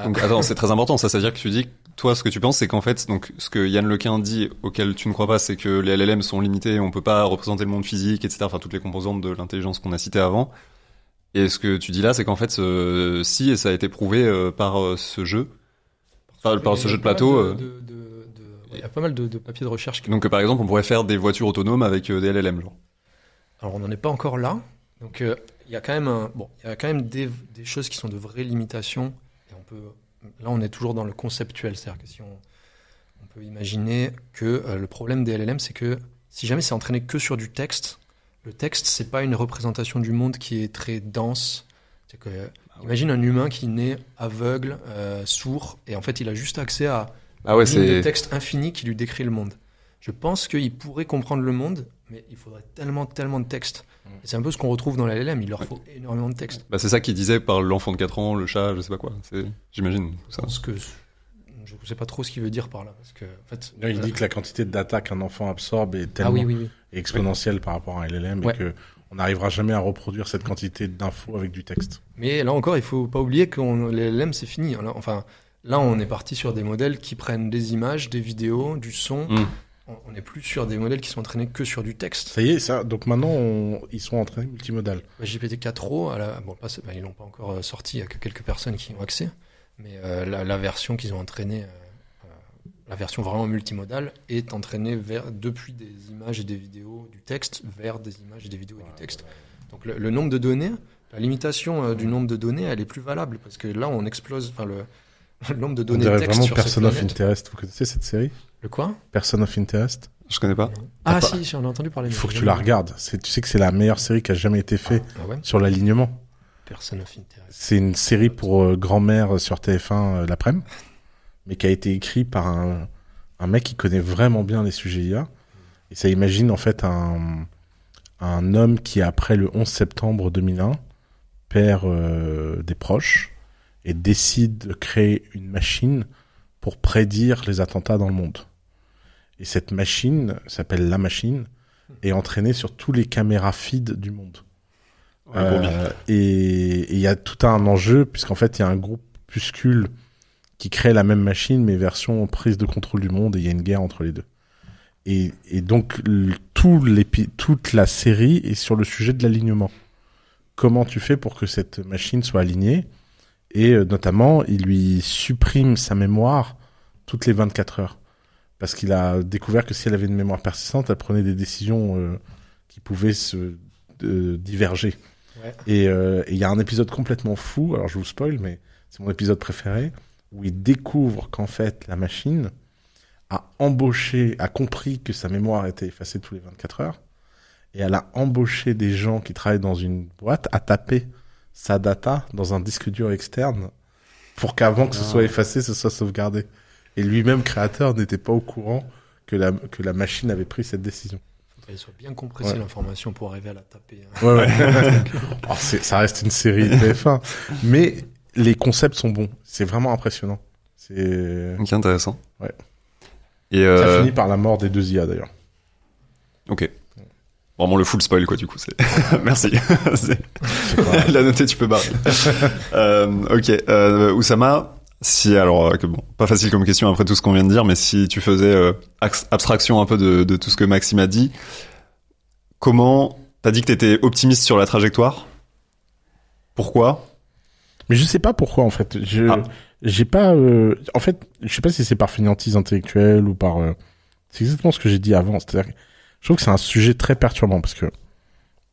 Donc attends, c'est très important, ça veut dire que tu dis, toi, ce que tu penses, c'est qu'en fait, donc ce que Yann Lequin dit, auquel tu ne crois pas, c'est que les LLM sont limités, on peut pas représenter le monde physique, etc., enfin toutes les composantes de l'intelligence qu'on a citées avant. Et ce que tu dis là, c'est qu'en fait, si, et ça a été prouvé par ce jeu, par ce jeu de plateau. Il y a pas mal de papiers de recherche. Donc par exemple, on pourrait faire des voitures autonomes avec des LLM, genre. Alors on n'en est pas encore là. Donc il y a quand même des choses qui sont de vraies limitations. Là, on est toujours dans le conceptuel, c'est-à-dire que si on peut imaginer que le problème des LLM, c'est que si jamais c'est entraîné que sur du texte, le texte, c'est pas une représentation du monde qui est très dense. C'est que, imagine un humain qui naît aveugle, sourd, et en fait, il a juste accès à une ligne de texte infini qui lui décrit le monde. Je pense qu'il pourrait comprendre le monde, mais il faudrait tellement de texte. Et c'est un peu ce qu'on retrouve dans la LLM, il leur faut énormément de texte. C'est ça qu'il disait par l'enfant de 4 ans, le chat, je sais pas quoi. J'imagine. Je pense que je sais pas trop ce qu'il veut dire par là. Parce que, en fait, il dit que la quantité de data qu'un enfant absorbe est tellement exponentielle par rapport à un LLM et qu'on n'arrivera jamais à reproduire cette quantité d'infos avec du texte. Mais là encore, il faut pas oublier que les LLM, c'est fini. Enfin, Là, on est parti sur des modèles qui prennent des images, des vidéos, du son. On n'est plus sur des modèles qui sont entraînés que sur du texte. Ça y est, ça. Donc maintenant, ils sont entraînés multimodal. GPT-4o, ils l'ont pas encore sorti, il y a que quelques personnes qui y ont accès. Mais la version qu'ils ont entraînée, la version vraiment multimodale, est entraînée depuis des images et des vidéos du texte vers des images et des vidéos et du texte. Donc le nombre de données, la limitation du nombre de données, elle est plus valable parce que là, on explose. Le nombre de données On dirait texte vraiment sur Person cette of planète. Interest. Vous connaissez cette série? Le quoi? Person of Interest. Je connais pas. Ah si, j'en ai entendu parler. Il faut que tu la regardes. Tu sais que c'est la meilleure série qui a jamais été faite Ah ouais? sur l'alignement. Person of Interest. C'est une série pour grand-mère sur TF1 l'après-midi, mais qui a été écrite par un mec qui connaît vraiment bien les sujets IA. Et ça imagine en fait un homme qui, après le 11 septembre 2001, perd des proches et décide de créer une machine pour prédire les attentats dans le monde. Et cette machine s'appelle La Machine, est entraînée sur tous les caméras feed du monde. Et il y a tout un enjeu, puisqu'en fait, il y a un groupuscule qui crée la même machine, mais version prise de contrôle du monde, et il y a une guerre entre les deux. Et donc, toute la série est sur le sujet de l'alignement. Comment tu fais pour que cette machine soit alignée? Et notamment, il lui supprime sa mémoire toutes les 24 heures. Parce qu'il a découvert que si elle avait une mémoire persistante, elle prenait des décisions qui pouvaient se diverger. Ouais. Et il y a un épisode complètement fou, alors je vous spoil, mais c'est mon épisode préféré, où il découvre qu'en fait, la machine a compris que sa mémoire était effacée tous les 24 heures, et elle a embauché des gens qui travaillent dans une boîte à taper sa data dans un disque dur externe pour qu'avant que ce soit effacé, ce soit sauvegardé. Et lui-même, créateur, n'était pas au courant que la machine avait pris cette décision. Il soit bien compressé l'information pour arriver à la taper. Ouais. Alors, ça reste une série TF1, mais les concepts sont bons. C'est vraiment impressionnant. C'est intéressant. Ouais. Et ça finit par la mort des deux IA d'ailleurs. Ok. Vraiment le full spoil quoi du coup. Merci. La noter tu peux barrer. Ok. Oussama, pas facile comme question après tout ce qu'on vient de dire, mais si tu faisais abstraction un peu de tout ce que Maxime a dit, t'as dit que t'étais optimiste sur la trajectoire? Pourquoi? Mais je sais pas pourquoi en fait. J'ai pas. En fait, je sais pas si c'est par fainéantise intellectuelle ou par. C'est exactement ce que j'ai dit avant. C'est-à-dire que je trouve que c'est un sujet très perturbant parce que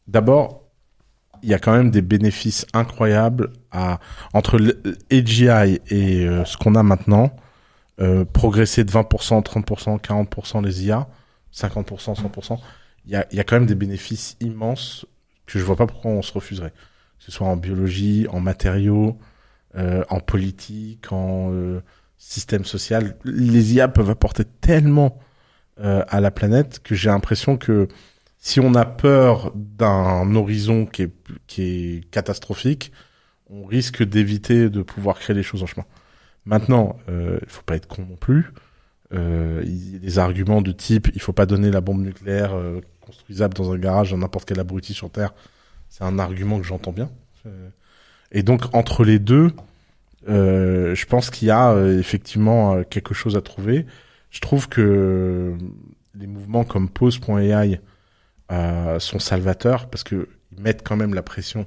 d'abord, il y a quand même des bénéfices incroyables entre l'AGI et ce qu'on a maintenant. Progresser de 20%, 30%, 40% les IA, 50%, 100%. Il y a quand même des bénéfices immenses que je vois pas pourquoi on se refuserait. Que ce soit en biologie, en matériaux, en politique, en système social. Les IA peuvent apporter tellement à la planète que j'ai l'impression que si on a peur d'un horizon qui est catastrophique, on risque d'éviter de pouvoir créer les choses en chemin. Maintenant, il faut pas être con non plus. Il y a des arguments de type il faut pas donner la bombe nucléaire construisable dans un garage à n'importe quel abruti sur Terre. C'est un argument que j'entends bien. Et donc entre les deux, je pense qu'il y a effectivement quelque chose à trouver. Je trouve que les mouvements comme Pause.ai sont salvateurs parce que ils mettent quand même la pression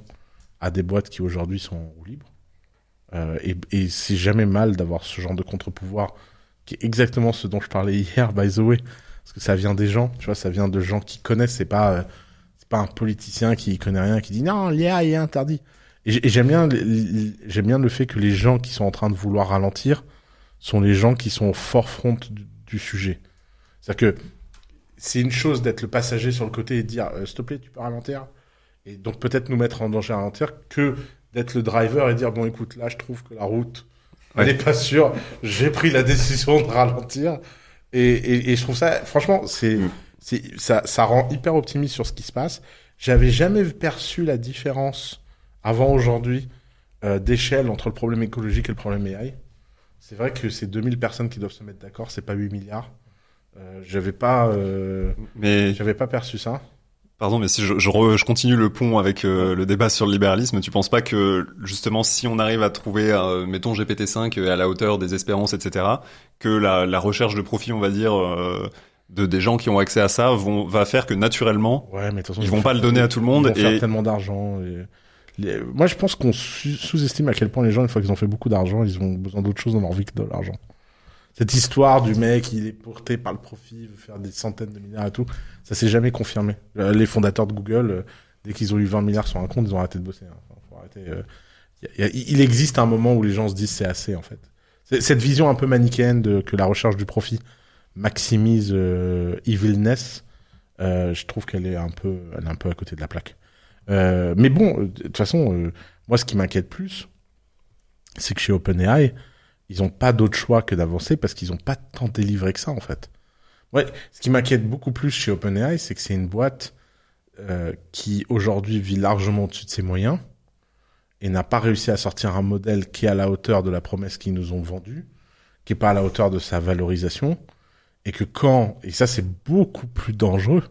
à des boîtes qui aujourd'hui sont en roue libre. Et c'est jamais mal d'avoir ce genre de contre-pouvoir qui est exactement ce dont je parlais hier, by the way, parce que ça vient des gens, tu vois, ça vient de gens qui connaissent, c'est pas un politicien qui connaît rien qui dit non, l'IA est interdit. Et j'aime bien le fait que les gens qui sont en train de vouloir ralentir sont les gens qui sont au forefront du sujet. C'est-à-dire que c'est une chose d'être le passager sur le côté et de dire s'il te plaît, tu peux ralentir, et donc peut-être nous mettre en danger à ralentir, que d'être le driver et dire bon écoute, là je trouve que la route elle n'est pas sûre, j'ai pris la décision de ralentir, et je trouve ça franchement ça rend hyper optimiste sur ce qui se passe. J'avais jamais perçu la différence avant aujourd'hui d'échelle entre le problème écologique et le problème AI. C'est vrai que c'est 2000 personnes qui doivent se mettre d'accord, c'est pas 8 milliards. J'avais pas perçu ça. Pardon, mais si je continue le pont avec le débat sur le libéralisme, tu penses pas que justement si on arrive à trouver, mettons GPT-5 à la hauteur des espérances, etc., que la recherche de profit, on va dire, des gens qui ont accès à ça va faire que naturellement, Ouais, mais de toute façon, ils vont pas le donner à tout le monde. Ils vont faire tellement d'argent. Moi, je pense qu'on sous-estime à quel point les gens, une fois qu'ils ont fait beaucoup d'argent, ils ont besoin d'autre chose dans leur vie que de l'argent. Cette histoire du mec, il est porté par le profit, il veut faire des centaines de milliards et tout, ça s'est jamais confirmé. Les fondateurs de Google, dès qu'ils ont eu 20 milliards sur un compte, ils ont arrêté de bosser. Hein. Enfin, faut arrêter. Il existe un moment où les gens se disent c'est assez, en fait. Cette vision un peu manichéenne que la recherche du profit maximise evilness, je trouve qu'elle est un peu à côté de la plaque. Mais bon, de toute façon, moi, ce qui m'inquiète plus, c'est que chez OpenAI, ils ont pas d'autre choix que d'avancer parce qu'ils ont pas tant délivré que ça, en fait. Ouais, ce qui m'inquiète beaucoup plus chez OpenAI, c'est que c'est une boîte qui, aujourd'hui, vit largement au-dessus de ses moyens et n'a pas réussi à sortir un modèle qui est à la hauteur de la promesse qu'ils nous ont vendue, qui est pas à la hauteur de sa valorisation, et que et ça, c'est beaucoup plus dangereux.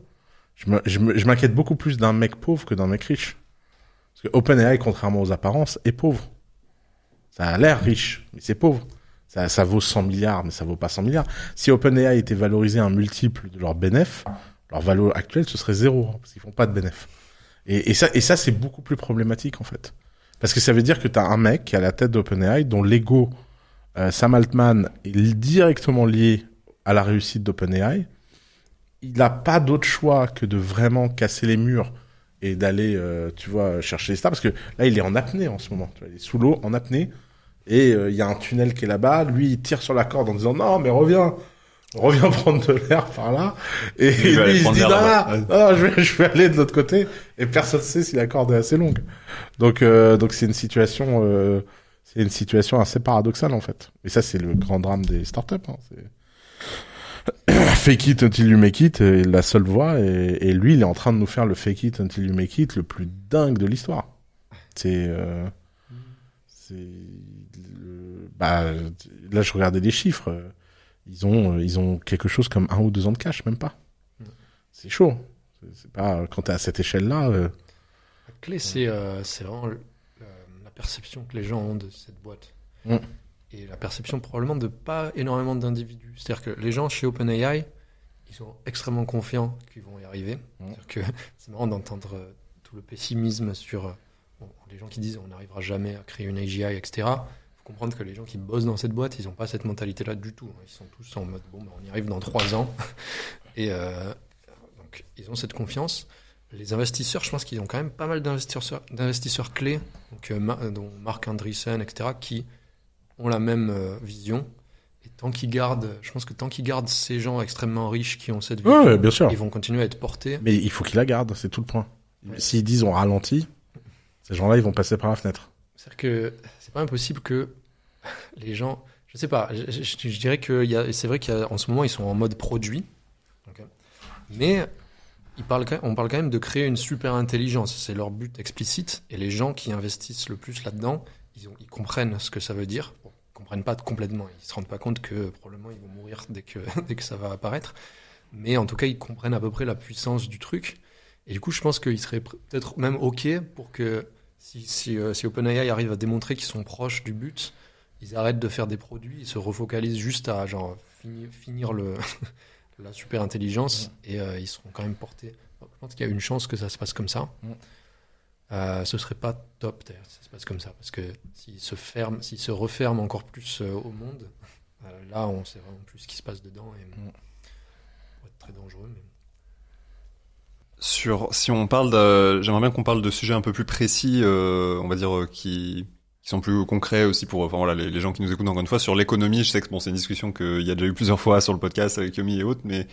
Je m'inquiète beaucoup plus d'un mec pauvre que d'un mec riche. Parce que OpenAI, contrairement aux apparences, est pauvre. Ça a l'air riche, mais c'est pauvre. Ça vaut 100 milliards, mais ça vaut pas 100 milliards. Si OpenAI était valorisé un multiple de leur bénéf, leur valeur actuelle, ce serait 0, parce qu'ils font pas de bénéf. Et ça, c'est beaucoup plus problématique, en fait. Parce que ça veut dire que t'as un mec qui est à la tête d'OpenAI, dont l'ego, Sam Altman, est directement lié à la réussite d'OpenAI. Il n'a pas d'autre choix que de vraiment casser les murs et d'aller, tu vois, chercher les stars. Parce que là, il est en apnée en ce moment. Tu vois, il est sous l'eau, en apnée. Et il y a un tunnel qui est là-bas. Lui, il tire sur la corde en disant « Non, mais reviens prendre de l'air par là. » Et lui, il se dit « Non, je vais aller de l'autre côté. » Et personne ne sait si la corde est assez longue. Donc c'est une situation assez paradoxale, en fait. Et ça, c'est le grand drame des startups. Hein. Fake it until you make it est la seule voie, et lui, il est en train de nous faire le fake it until you make it le plus dingue de l'histoire. Là, je regardais les chiffres. Ils ont quelque chose comme 1 ou 2 ans de cash, même pas. C'est chaud. C'est pas, quand t'es à cette échelle-là. La clé, c'est vraiment la perception que les gens ont de cette boîte. Et la perception probablement de pas énormément d'individus. C'est-à-dire que les gens chez OpenAI, ils sont extrêmement confiants qu'ils vont y arriver. C'est-à-dire que c'est marrant d'entendre tout le pessimisme sur les gens qui disent on n'arrivera jamais à créer une AGI, etc. Il faut comprendre que les gens qui bossent dans cette boîte, ils n'ont pas cette mentalité-là du tout. Ils sont tous en mode on y arrive dans 3 ans. Et donc ils ont cette confiance. Les investisseurs, je pense qu'ils ont quand même pas mal d'investisseurs clés, dont Mark Andreessen, etc., qui ont la même vision. Et je pense que tant qu'ils gardent ces gens extrêmement riches qui ont cette vision, bien sûr. Ils vont continuer à être portés. Mais il faut qu'ils la gardent, c'est tout le point. S'ils disent on ralentit, ces gens-là, ils vont passer par la fenêtre. C'est-à-dire que c'est pas impossible que les gens, je sais pas, je dirais que c'est vrai qu'en ce moment ils sont en mode produit, okay. Mais on parle quand même de créer une super intelligence, c'est leur but explicite, et les gens qui investissent le plus là-dedans, ils comprennent ce que ça veut dire. Bon, ils comprennent pas complètement, ils se rendent pas compte que probablement ils vont mourir dès que ça va apparaître, mais en tout cas ils comprennent à peu près la puissance du truc, et du coup je pense qu'ils seraient peut-être même ok pour que si OpenAI arrive à démontrer qu'ils sont proches du but, ils arrêtent de faire des produits, ils se refocalisent juste à genre finir la super intelligence, et ils seront quand même portés. Je pense qu'il y a une chance que ça se passe comme ça. Ce serait pas top d'ailleurs si ça se passe comme ça, parce que s'ils se referment encore plus au monde, là on sait vraiment plus ce qui se passe dedans, et ça pourrait être très dangereux. Mais... Si on parle j'aimerais bien qu'on parle de sujets un peu plus précis, on va dire qui sont plus concrets aussi pour les gens qui nous écoutent encore une fois sur l'économie. Je sais que c'est une discussion qu'il y a déjà eu plusieurs fois sur le podcast avec Yomi et autres, mais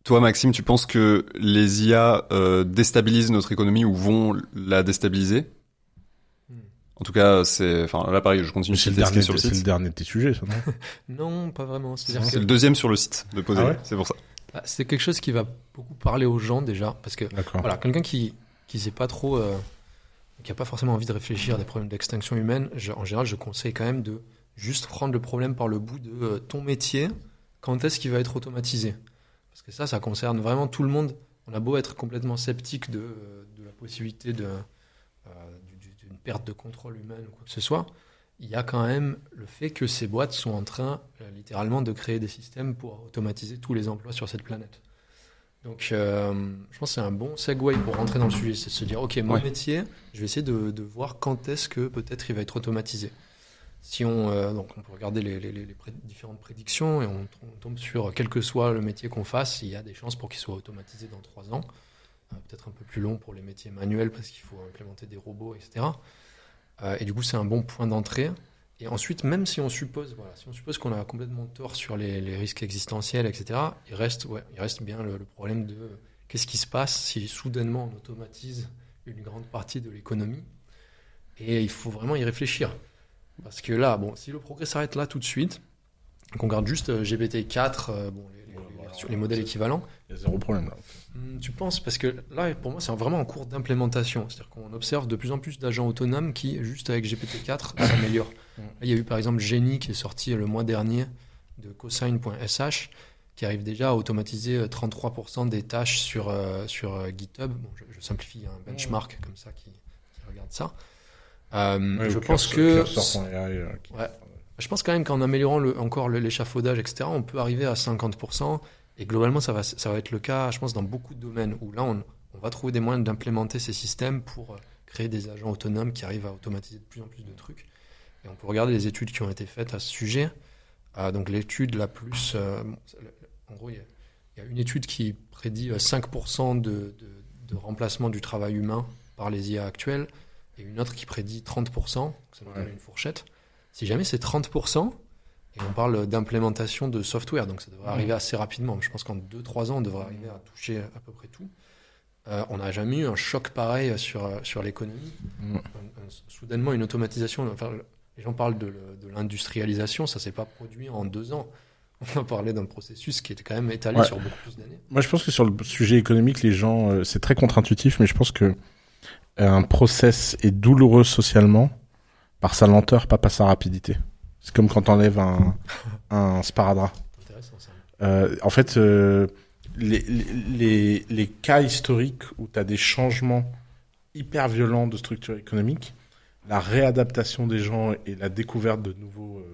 toi, Maxime, tu penses que les IA déstabilisent notre économie ou vont la déstabiliser? En tout cas, là pareil, je continue sur le site. C'est le dernier de tes sujets, ça, non? Non, pas vraiment. C'est le deuxième sur le site de poser. Ah ouais, c'est pour ça. C'est quelque chose qui va beaucoup parler aux gens déjà, parce que quelqu'un qui sait pas trop, qui a pas forcément envie de réfléchir à des problèmes d'extinction humaine, en général, je conseille quand même de juste prendre le problème par le bout de ton métier. Quand est-ce qu'il va être automatisé? Parce que ça concerne vraiment tout le monde. On a beau être complètement sceptique de la possibilité d'une perte de contrôle humain ou quoi que ce soit, il y a quand même le fait que ces boîtes sont en train, littéralement, de créer des systèmes pour automatiser tous les emplois sur cette planète. Donc, je pense que c'est un bon segue pour rentrer dans le sujet, c'est de se dire, ok, mon métier, je vais essayer de voir quand est-ce que peut-être il va être automatisé. Si donc on peut regarder les différentes prédictions et on tombe sur, quel que soit le métier qu'on fasse, il y a des chances pour qu'il soit automatisé dans 3 ans. Peut-être un peu plus long pour les métiers manuels parce qu'il faut implémenter des robots, etc. Et du coup, c'est un bon point d'entrée. Et ensuite, même si on suppose qu'on a complètement tort sur les risques existentiels, etc., il reste bien le problème de qu'est-ce qui se passe si soudainement on automatise une grande partie de l'économie. Et il faut vraiment y réfléchir. Parce que là, si le progrès s'arrête là tout de suite, qu'on regarde juste GPT-4, les modèles équivalents. Il y a zéro problème là. Tu penses? Parce que là, pour moi, c'est vraiment en cours d'implémentation. C'est-à-dire qu'on observe de plus en plus d'agents autonomes qui, juste avec GPT-4, s'améliorent. Là, il y a eu par exemple Genie qui est sorti le mois dernier de cosine.sh qui arrive déjà à automatiser 33% des tâches sur GitHub. Bon, je simplifie, un benchmark comme ça qui regarde ça. Je pense que je pense quand même qu'en améliorant encore l'échafaudage, etc., on peut arriver à 50%. Et globalement, ça va être le cas, je pense, dans beaucoup de domaines où là, on va trouver des moyens d'implémenter ces systèmes pour créer des agents autonomes qui arrivent à automatiser de plus en plus de trucs. Et on peut regarder les études qui ont été faites à ce sujet. Donc l'étude la plus... en gros, il y a une étude qui prédit 5% de remplacement du travail humain par les IA actuelles et une autre qui prédit 30%. Ça nous donne une fourchette. Si jamais c'est 30%, et on parle d'implémentation de software, donc ça devrait arriver assez rapidement. Je pense qu'en 2-3 ans, on devrait arriver à toucher à peu près tout. On n'a jamais eu un choc pareil sur l'économie. Soudainement, une automatisation... Enfin, les gens parlent de l'industrialisation, ça ne s'est pas produit en 2 ans. On a parlé d'un processus qui était quand même étalé sur beaucoup plus d'années. Moi, je pense que sur le sujet économique, les gens... c'est très contre-intuitif, mais je pense que un process est douloureux socialement par sa lenteur, pas par sa rapidité. C'est comme quand t'enlèves un sparadrap. Intéressant, ça. En fait, les cas historiques où tu as des changements hyper violents de structure économique, la réadaptation des gens et la découverte de nouveaux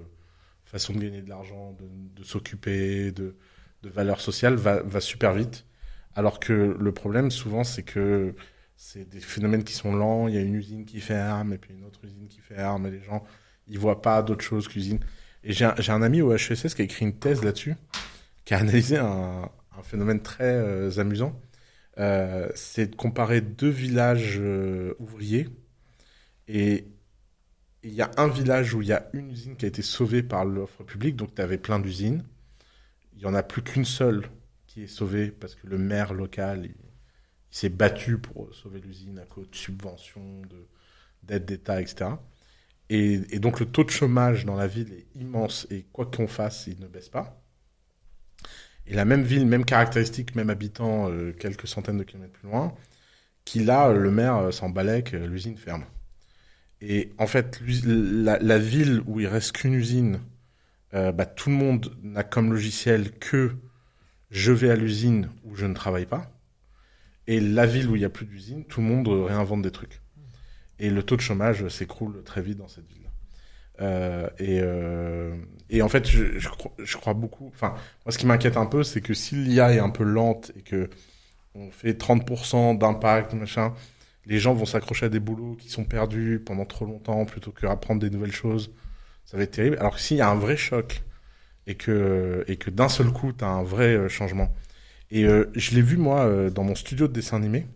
façons de gagner de l'argent, de s'occuper, de valeurs sociales va super vite. Alors que le problème, souvent, c'est que c'est des phénomènes qui sont lents. Il y a une usine qui ferme et puis une autre usine qui ferme et les gens... Ils voient pas d'autre chose qu'usine. Et j'ai un ami au HESS qui a écrit une thèse là-dessus, qui a analysé un phénomène très amusant. C'est de comparer 2 villages ouvriers. Et il y a un village où il y a une usine qui a été sauvée par l'offre publique, donc tu avais plein d'usines. Il y en a plus qu'une seule qui est sauvée parce que le maire local il s'est battu pour sauver l'usine à cause de subventions, d'aides d'État, etc. Et donc le taux de chômage dans la ville est immense et quoi qu'on fasse, il ne baisse pas. Et la même ville, même caractéristique, même habitant quelques centaines de kilomètres plus loin, qui là, le maire s'en balait que l'usine ferme. Et en fait, la ville où il reste qu'une usine, tout le monde n'a comme logiciel que je vais à l'usine où je ne travaille pas. Et la ville où il n'y a plus d'usine, tout le monde réinvente des trucs. Et le taux de chômage s'écroule très vite dans cette ville. Et en fait, je crois beaucoup... Enfin, moi, ce qui m'inquiète un peu, c'est que si l'IA est un peu lente et que on fait 30% d'impact, machin, les gens vont s'accrocher à des boulots qui sont perdus pendant trop longtemps plutôt qu'apprendre des nouvelles choses. Ça va être terrible. Alors que s'il y a un vrai choc et que d'un seul coup, tu as un vrai changement. Et je l'ai vu, moi, dans mon studio de dessin animé.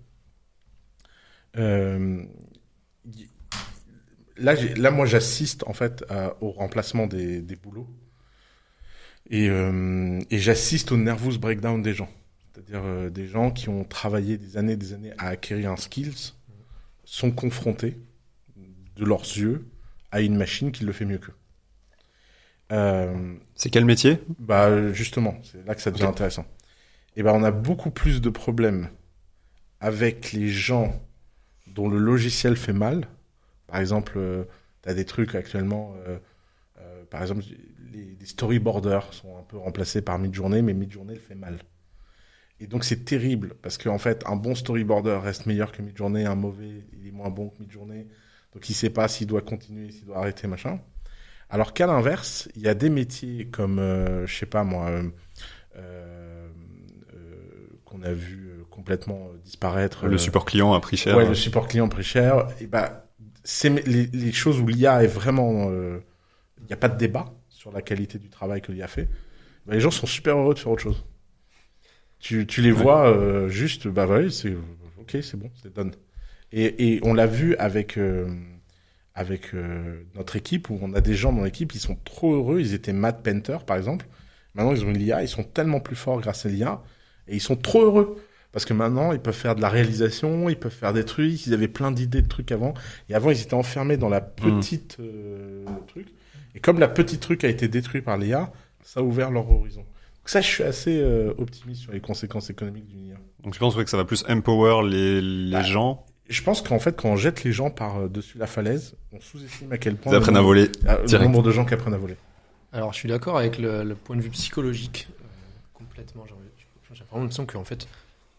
Là, moi, j'assiste en fait au remplacement des boulots et j'assiste au nervous breakdown des gens, c'est-à-dire des gens qui ont travaillé des années à acquérir un skills sont confrontés de leurs yeux à une machine qui le fait mieux qu'eux. C'est quel métier ? Justement, c'est là que ça devient intéressant. Et on a beaucoup plus de problèmes avec les gens dont le logiciel fait mal. Par exemple, tu as des trucs actuellement, par exemple, les storyboarders sont un peu remplacés par Midjourney, mais Midjourney le fait mal. Et donc, c'est terrible parce qu'en fait, un bon storyboarder reste meilleur que Midjourney, un mauvais, il est moins bon que Midjourney. Donc, il sait pas s'il doit continuer, s'il doit arrêter, machin. Alors qu'à l'inverse, il y a des métiers comme, je sais pas moi, qu'on a vu complètement disparaître. Le support client à prix cher. Ouais, le support client prix cher. Et bah, c'est les choses où l'IA est vraiment, il n'y a pas de débat sur la qualité du travail que l'IA fait. Bah, les gens sont super heureux de faire autre chose. Tu les vois juste, bah ouais, c'est ok, c'est bon, c'est done. Et on l'a vu avec notre équipe où on a des gens dans l'équipe, ils sont trop heureux. Ils étaient Matt Painter par exemple. Maintenant ils ont une l'IA, ils sont tellement plus forts grâce à l'IA et ils sont trop heureux parce que maintenant ils peuvent faire de la réalisation, ils peuvent faire des trucs. Ils avaient plein d'idées de trucs avant et avant ils étaient enfermés dans la petite truc. Et comme la petite truc a été détruit par l'IA, ça a ouvert leur horizon. Donc ça, je suis assez optimiste sur les conséquences économiques d'une IA. Donc je pense que ça va plus empower les gens. Je pense qu'en fait, quand on jette les gens par-dessus la falaise, on sous-estime à quel point ils apprennent à voler. Le nombre de gens qui apprennent à voler. Alors, je suis d'accord avec le point de vue psychologique, complètement. J'ai vraiment l'impression qu'en fait,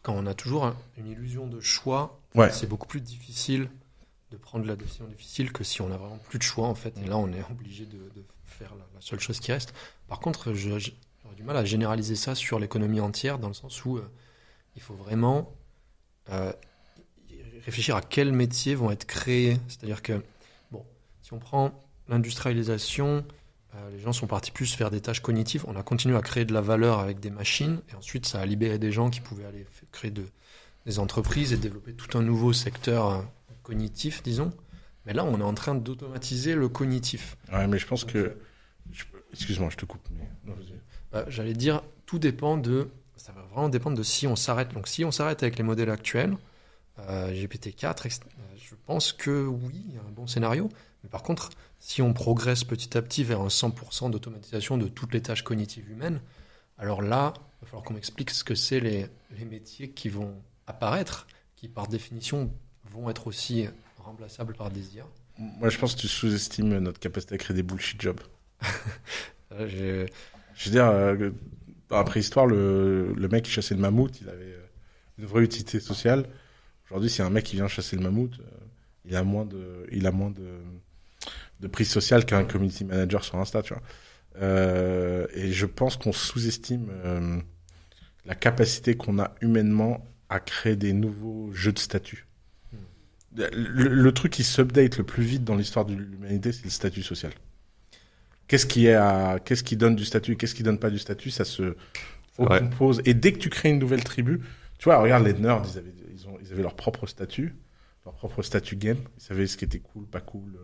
quand on a toujours une illusion de choix, c'est beaucoup plus difficile de prendre la décision difficile que si on a vraiment plus de choix, en fait. Et là, on est obligé de faire la seule chose qui reste. Par contre, j'aurais du mal à généraliser ça sur l'économie entière, dans le sens où il faut vraiment réfléchir à quels métiers vont être créés. C'est-à-dire que, bon, si on prend l'industrialisation, les gens sont partis plus vers des tâches cognitives. On a continué à créer de la valeur avec des machines, et ensuite ça a libéré des gens qui pouvaient aller créer des entreprises et développer tout un nouveau secteur cognitif, disons. Mais là, on est en train d'automatiser le cognitif. Ouais, mais je pense que... Excuse-moi, je te coupe. Mais... Non, j'allais dire, ça va vraiment dépendre de si on s'arrête. Donc si on s'arrête avec les modèles actuels, GPT-4, je pense que oui, il y a un bon scénario. Mais par contre, si on progresse petit à petit vers un 100% d'automatisation de toutes les tâches cognitives humaines, alors là, il va falloir qu'on m'explique ce que c'est les métiers qui vont apparaître, qui par définition vont être aussi remplaçables par des IA. Moi, je pense que tu sous-estimes notre capacité à créer des bullshit jobs. Je veux dire, dans la préhistoire, le mec qui chassait le mammouth, il avait une vraie utilité sociale. Aujourd'hui, si un mec qui vient chasser le mammouth, il a moins de prise sociale qu'un community manager sur Insta, tu vois. Et je pense qu'on sous-estime la capacité qu'on a humainement à créer des nouveaux jeux de statut. Le truc qui s'update le plus vite dans l'histoire de l'humanité, c'est le statut social. Qu'est-ce qui donne du statut, qu'est-ce qui donne pas du statut, ça se compose. Et dès que tu crées une nouvelle tribu, tu vois, regarde les nerds, ils avaient leur propre statut game. Ils savaient ce qui était cool, pas cool.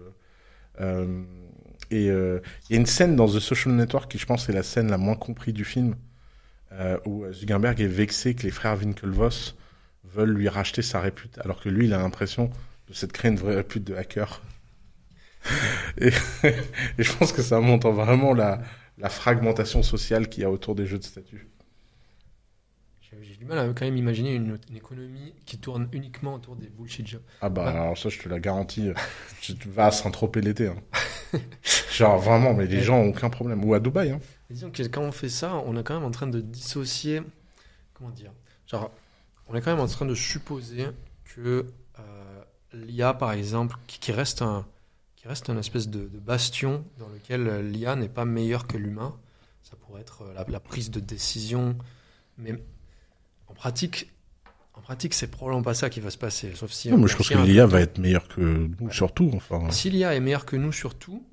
Il y a une scène dans The Social Network qui, je pense, est la scène la moins comprise du film, où Zuckerberg est vexé que les frères Winklevoss veulent lui racheter sa répute, alors que lui, il a l'impression de s'être créé une vraie répute de hacker. et je pense que ça montre vraiment la fragmentation sociale qu'il y a autour des jeux de statut. J'ai du mal à quand même imaginer une économie qui tourne uniquement autour des bullshit jobs. Ah bah alors ça, je te la garantis. Tu vas à Saint-Tropez l'été. Hein. Genre vraiment, mais les gens ont aucun problème. Ou à Dubaï. Hein. Disons que quand on fait ça, on est quand même en train de dissocier... Comment dire ? Genre, on est quand même en train de supposer que l'IA, par exemple, qui reste un espèce de bastion dans lequel l'IA n'est pas meilleure que l'humain. Ça pourrait être la prise de décision. Mais en pratique, c'est probablement pas ça qui va se passer. Sauf si non, mais je pense que l'IA va être meilleure que nous, surtout. Enfin. Si l'IA est meilleure que nous, surtout,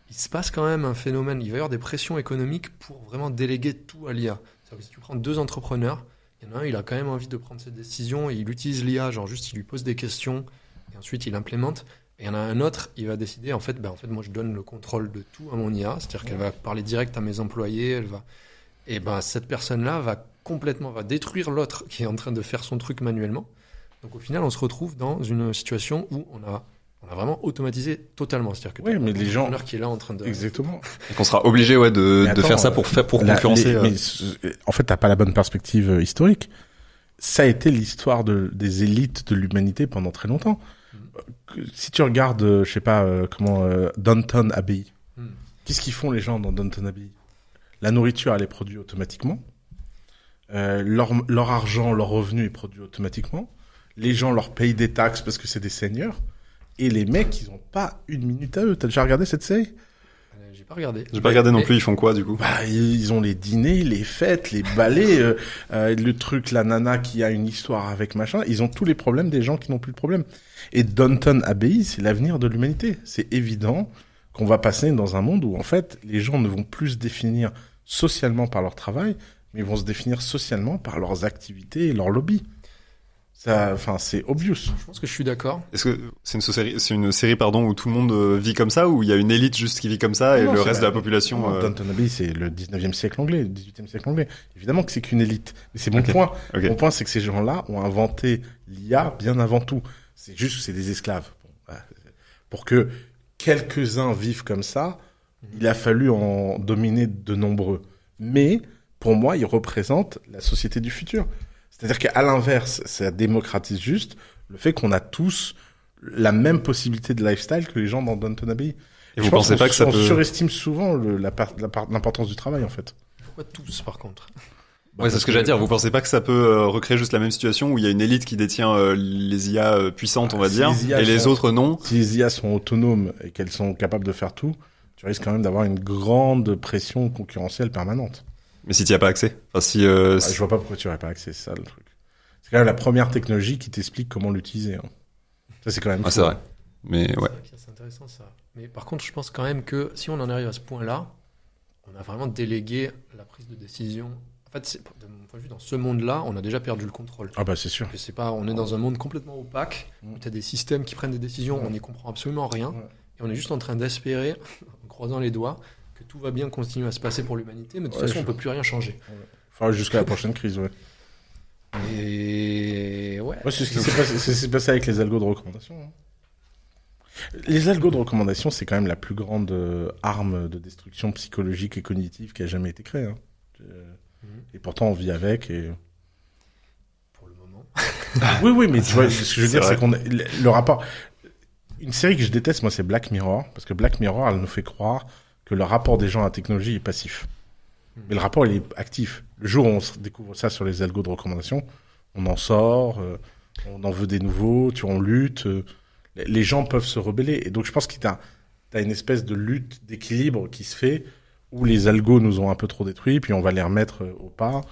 il se passe quand même un phénomène. Il va y avoir des pressions économiques pour vraiment déléguer tout à l'IA. C'est-à-dire que si tu prends deux entrepreneurs, il y en a un, il a quand même envie de prendre ses décisions et il utilise l'IA, genre juste il lui pose des questions et ensuite il implémente. Et il y en a un autre, il va décider, en fait, moi je donne le contrôle de tout à mon IA, c'est-à-dire qu'elle va parler direct à mes employés, et cette personne-là va détruire l'autre qui est en train de faire son truc manuellement. Donc au final, on se retrouve dans une situation où on a vraiment automatisé totalement, c'est-à-dire que mais les gens qui est là en train de exactement. Et qu'on sera obligé de faire ça pour concurrencer. En fait, t'as pas la bonne perspective historique. Ça a été l'histoire des élites de l'humanité pendant très longtemps. Si tu regardes, je sais pas Downton Abbey, qu'est-ce qu'ils font les gens dans Downton Abbey ? La nourriture, elle est produite automatiquement. leur argent, leur revenu est produit automatiquement. Les gens leur payent des taxes parce que c'est des seigneurs. Et les mecs, ils ont pas une minute à eux. T'as déjà regardé cette série? J'ai pas regardé. J'ai pas regardé non plus, ils font quoi du coup? Bah, ils ont les dîners, les fêtes, les ballets, le truc, la nana qui a une histoire avec machin. Ils ont tous les problèmes des gens qui n'ont plus de problème. Et Downton Abbey, c'est l'avenir de l'humanité. C'est évident qu'on va passer dans un monde où, en fait, les gens ne vont plus se définir socialement par leur travail, mais ils vont se définir socialement par leurs activités et leurs lobbies. Ça, enfin, c'est obvious. Je pense que je suis d'accord. Est-ce que c'est une série pardon où tout le monde vit comme ça, ou il y a une élite juste qui vit comme ça et Non, le c'est reste de la population Downton Abbey, c'est le 19e siècle anglais, le 18e siècle anglais. Évidemment que c'est qu'une élite. Mais c'est mon Ok. point. Ok. Mon point, c'est que ces gens-là ont inventé l'IA bien avant tout. C'est juste que c'est des esclaves. Bon, voilà. Pour que quelques-uns vivent comme ça, il a fallu en dominer de nombreux. Mais, pour moi, ils représentent la société du futur. C'est-à-dire qu'à l'inverse, ça démocratise juste le fait qu'on a tous la même possibilité de lifestyle que les gens dans Downton Abbey. Et vous pensez pas que ça on peut... surestime souvent l'importance du travail, en fait. Pourquoi tous, par contre? Ouais, c'est ce que j'allais dire. Vous pensez pas que ça peut recréer juste la même situation où il y a une élite qui détient les IA puissantes, on va Si dire, les IA et les sont- autres non? Si les IA sont autonomes et qu'elles sont capables de faire tout, tu risques quand même d'avoir une grande pression concurrentielle permanente. Mais si t'y as pas accès. Enfin, si, Je vois pas pourquoi tu aurais pas accès, c'est ça le truc. C'est quand même la première technologie qui t'explique comment l'utiliser. Hein. Ça, c'est quand même Ah, fou. c'est vrai. Mais ouais. C'est intéressant ça. Mais par contre, je pense quand même que si on en arrive à ce point-là, on a vraiment délégué la prise de décision. En fait, de mon point de vue, dans ce monde-là, on a déjà perdu le contrôle. Ah bah c'est sûr. Que c'est pas, on est dans un monde complètement opaque, où tu as des systèmes qui prennent des décisions, on n'y comprend absolument rien, Ouais. et on est juste en train d'espérer, en croisant les doigts, que tout va bien continuer à se passer pour l'humanité, mais de toute Ouais, façon, on peut plus rien changer. Enfin, jusqu'à la prochaine crise, ouais. Et ouais. Ouais, c'est ce qui s'est passé avec les algos de recommandation. Hein. Les algos de recommandation, c'est quand même la plus grande arme de destruction psychologique et cognitive qui a jamais été créée. Hein. Et pourtant, on vit avec. Et... Pour le moment. Oui, mais tu vois, ce que je veux dire, C'est c'est qu'on le rapport. Une série que je déteste, moi, c'est Black Mirror, parce que Black Mirror, elle nous fait croire que le rapport des gens à la technologie est passif. Mais le rapport, il est actif. Le jour où on découvre ça sur les algos de recommandation, on en sort, on en veut des nouveaux, on lutte. Les gens peuvent se rebeller. Et donc, je pense que t'as une espèce de lutte d'équilibre qui se fait où les algos nous ont un peu trop détruits, puis on va les remettre au pas.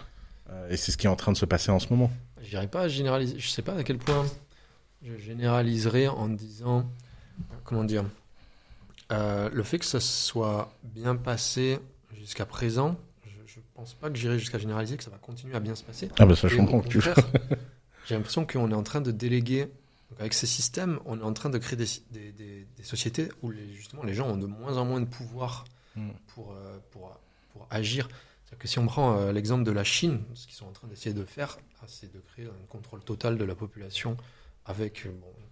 Et c'est ce qui est en train de se passer en ce moment. Je dirais pas généraliser. Je sais pas à quel point je généraliserais en disant, comment dire, le fait que ça soit bien passé jusqu'à présent, je pense pas que j'irai jusqu'à généraliser que ça va continuer à bien se passer. Ah bah ça, je Et comprends au que tu veux. contraire, j'ai l'impression qu'on est en train de déléguer. Donc avec ces systèmes, on est en train de créer des sociétés où justement les gens ont de moins en moins de pouvoir pour agir. C'est-à-dire que si on prend l'exemple de la Chine, ce qu'ils sont en train d'essayer de faire, c'est de créer un contrôle total de la population avec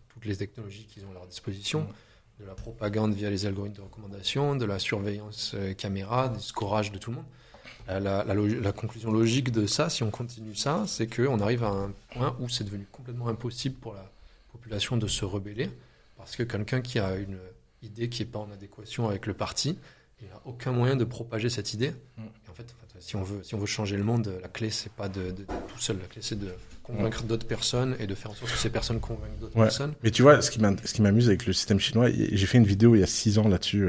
toutes les technologies qu'ils ont à leur disposition, de la propagande via les algorithmes de recommandation, de la surveillance caméra, du scorage de tout le monde. La conclusion logique de ça, si on continue ça, c'est qu'on arrive à un point où c'est devenu complètement impossible pour la population de se rebeller, parce que quelqu'un qui a une idée qui n'est pas en adéquation avec le parti, il n'a aucun moyen de propager cette idée. Et en fait, si on veut changer le monde, la clé, c'est pas de tout seul, la clé, c'est de convaincre d'autres personnes et de faire en sorte que ces personnes convainquent d'autres personnes. Mais tu vois, ce qui m'amuse avec le système chinois, j'ai fait une vidéo il y a 6 ans là-dessus,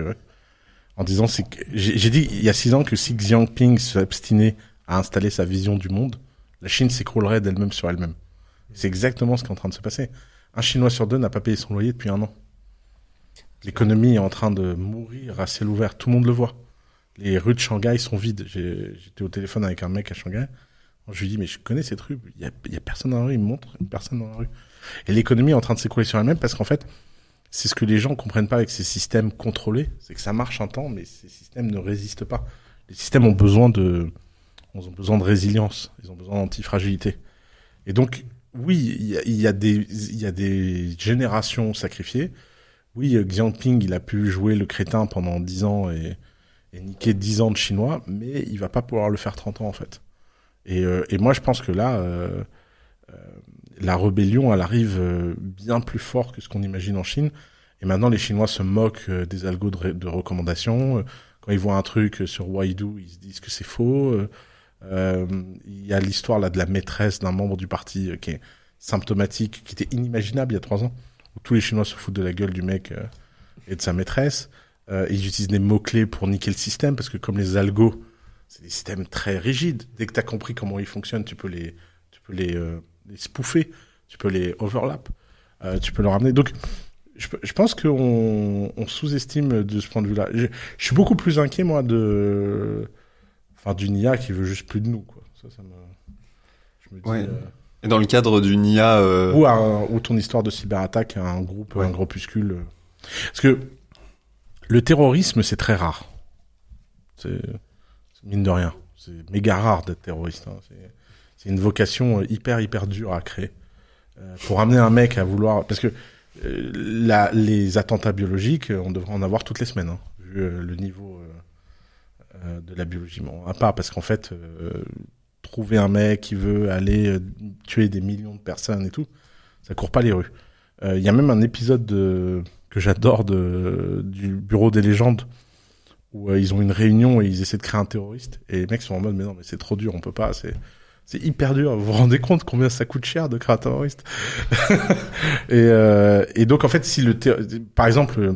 en disant, j'ai dit il y a 6 ans que si Xi Jinping s'abstinait à installer sa vision du monde, la Chine s'écroulerait d'elle-même sur elle-même. C'est exactement ce qui est en train de se passer. Un Chinois sur 2 n'a pas payé son loyer depuis 1 an. L'économie est en train de mourir à ciel ouvert. Tout le monde le voit. Les rues de Shanghai sont vides. J'étais au téléphone avec un mec à Shanghai. Je lui dis, mais je connais cette rue. Il y a personne dans la rue. Il me montre personne dans la rue. Et l'économie est en train de s'écrouler sur elle-même parce qu'en fait, c'est ce que les gens comprennent pas avec ces systèmes contrôlés. C'est que ça marche un temps, mais ces systèmes ne résistent pas. Les systèmes ont besoin de résilience. Ils ont besoin d'antifragilité. Et donc, oui, il y a des générations sacrifiées. Oui, Xi Jinping, il a pu jouer le crétin pendant 10 ans et niquer 10 ans de Chinois, mais il va pas pouvoir le faire 30 ans, en fait. Et moi, je pense que là, la rébellion, elle arrive bien plus fort que ce qu'on imagine en Chine. Et maintenant, les Chinois se moquent des algos de recommandation. Quand ils voient un truc sur Waidu, ils se disent que c'est faux. Il y a l'histoire là de la maîtresse d'un membre du parti qui est symptomatique, qui était inimaginable il y a 3 ans, où tous les Chinois se foutent de la gueule du mec et de sa maîtresse. Ils utilisent des mots-clés pour niquer le système, parce que comme les algos, c'est des systèmes très rigides. Dès que tu as compris comment ils fonctionnent, tu peux les spoofer, tu peux les overlap, tu peux leur ramener. Donc, je pense qu'on sous-estime de ce point de vue-là. Je suis beaucoup plus inquiet, moi, d'une IA qui veut juste plus de nous, quoi. Je me dis, ouais. Et dans le cadre d'une IA... Ou ton histoire de cyberattaque à un groupe, un groupuscule. Parce que le terrorisme, c'est très rare. C'est mine de rien. C'est méga rare d'être terroriste. Hein. C'est une vocation hyper dure à créer. Pour amener un mec à vouloir... Parce que les attentats biologiques, on devrait en avoir toutes les semaines, hein, vu le niveau de la biologie. Bon, à part parce qu'en fait, trouver un mec qui veut aller tuer des millions de personnes et tout, ça court pas les rues. Il y a même un épisode que j'adore du Bureau des légendes où ils ont une réunion et ils essaient de créer un terroriste et les mecs sont en mode mais non mais c'est trop dur, on peut pas, c'est hyper dur. Vous vous rendez compte combien ça coûte cher de créer un terroriste? Et donc en fait si par exemple,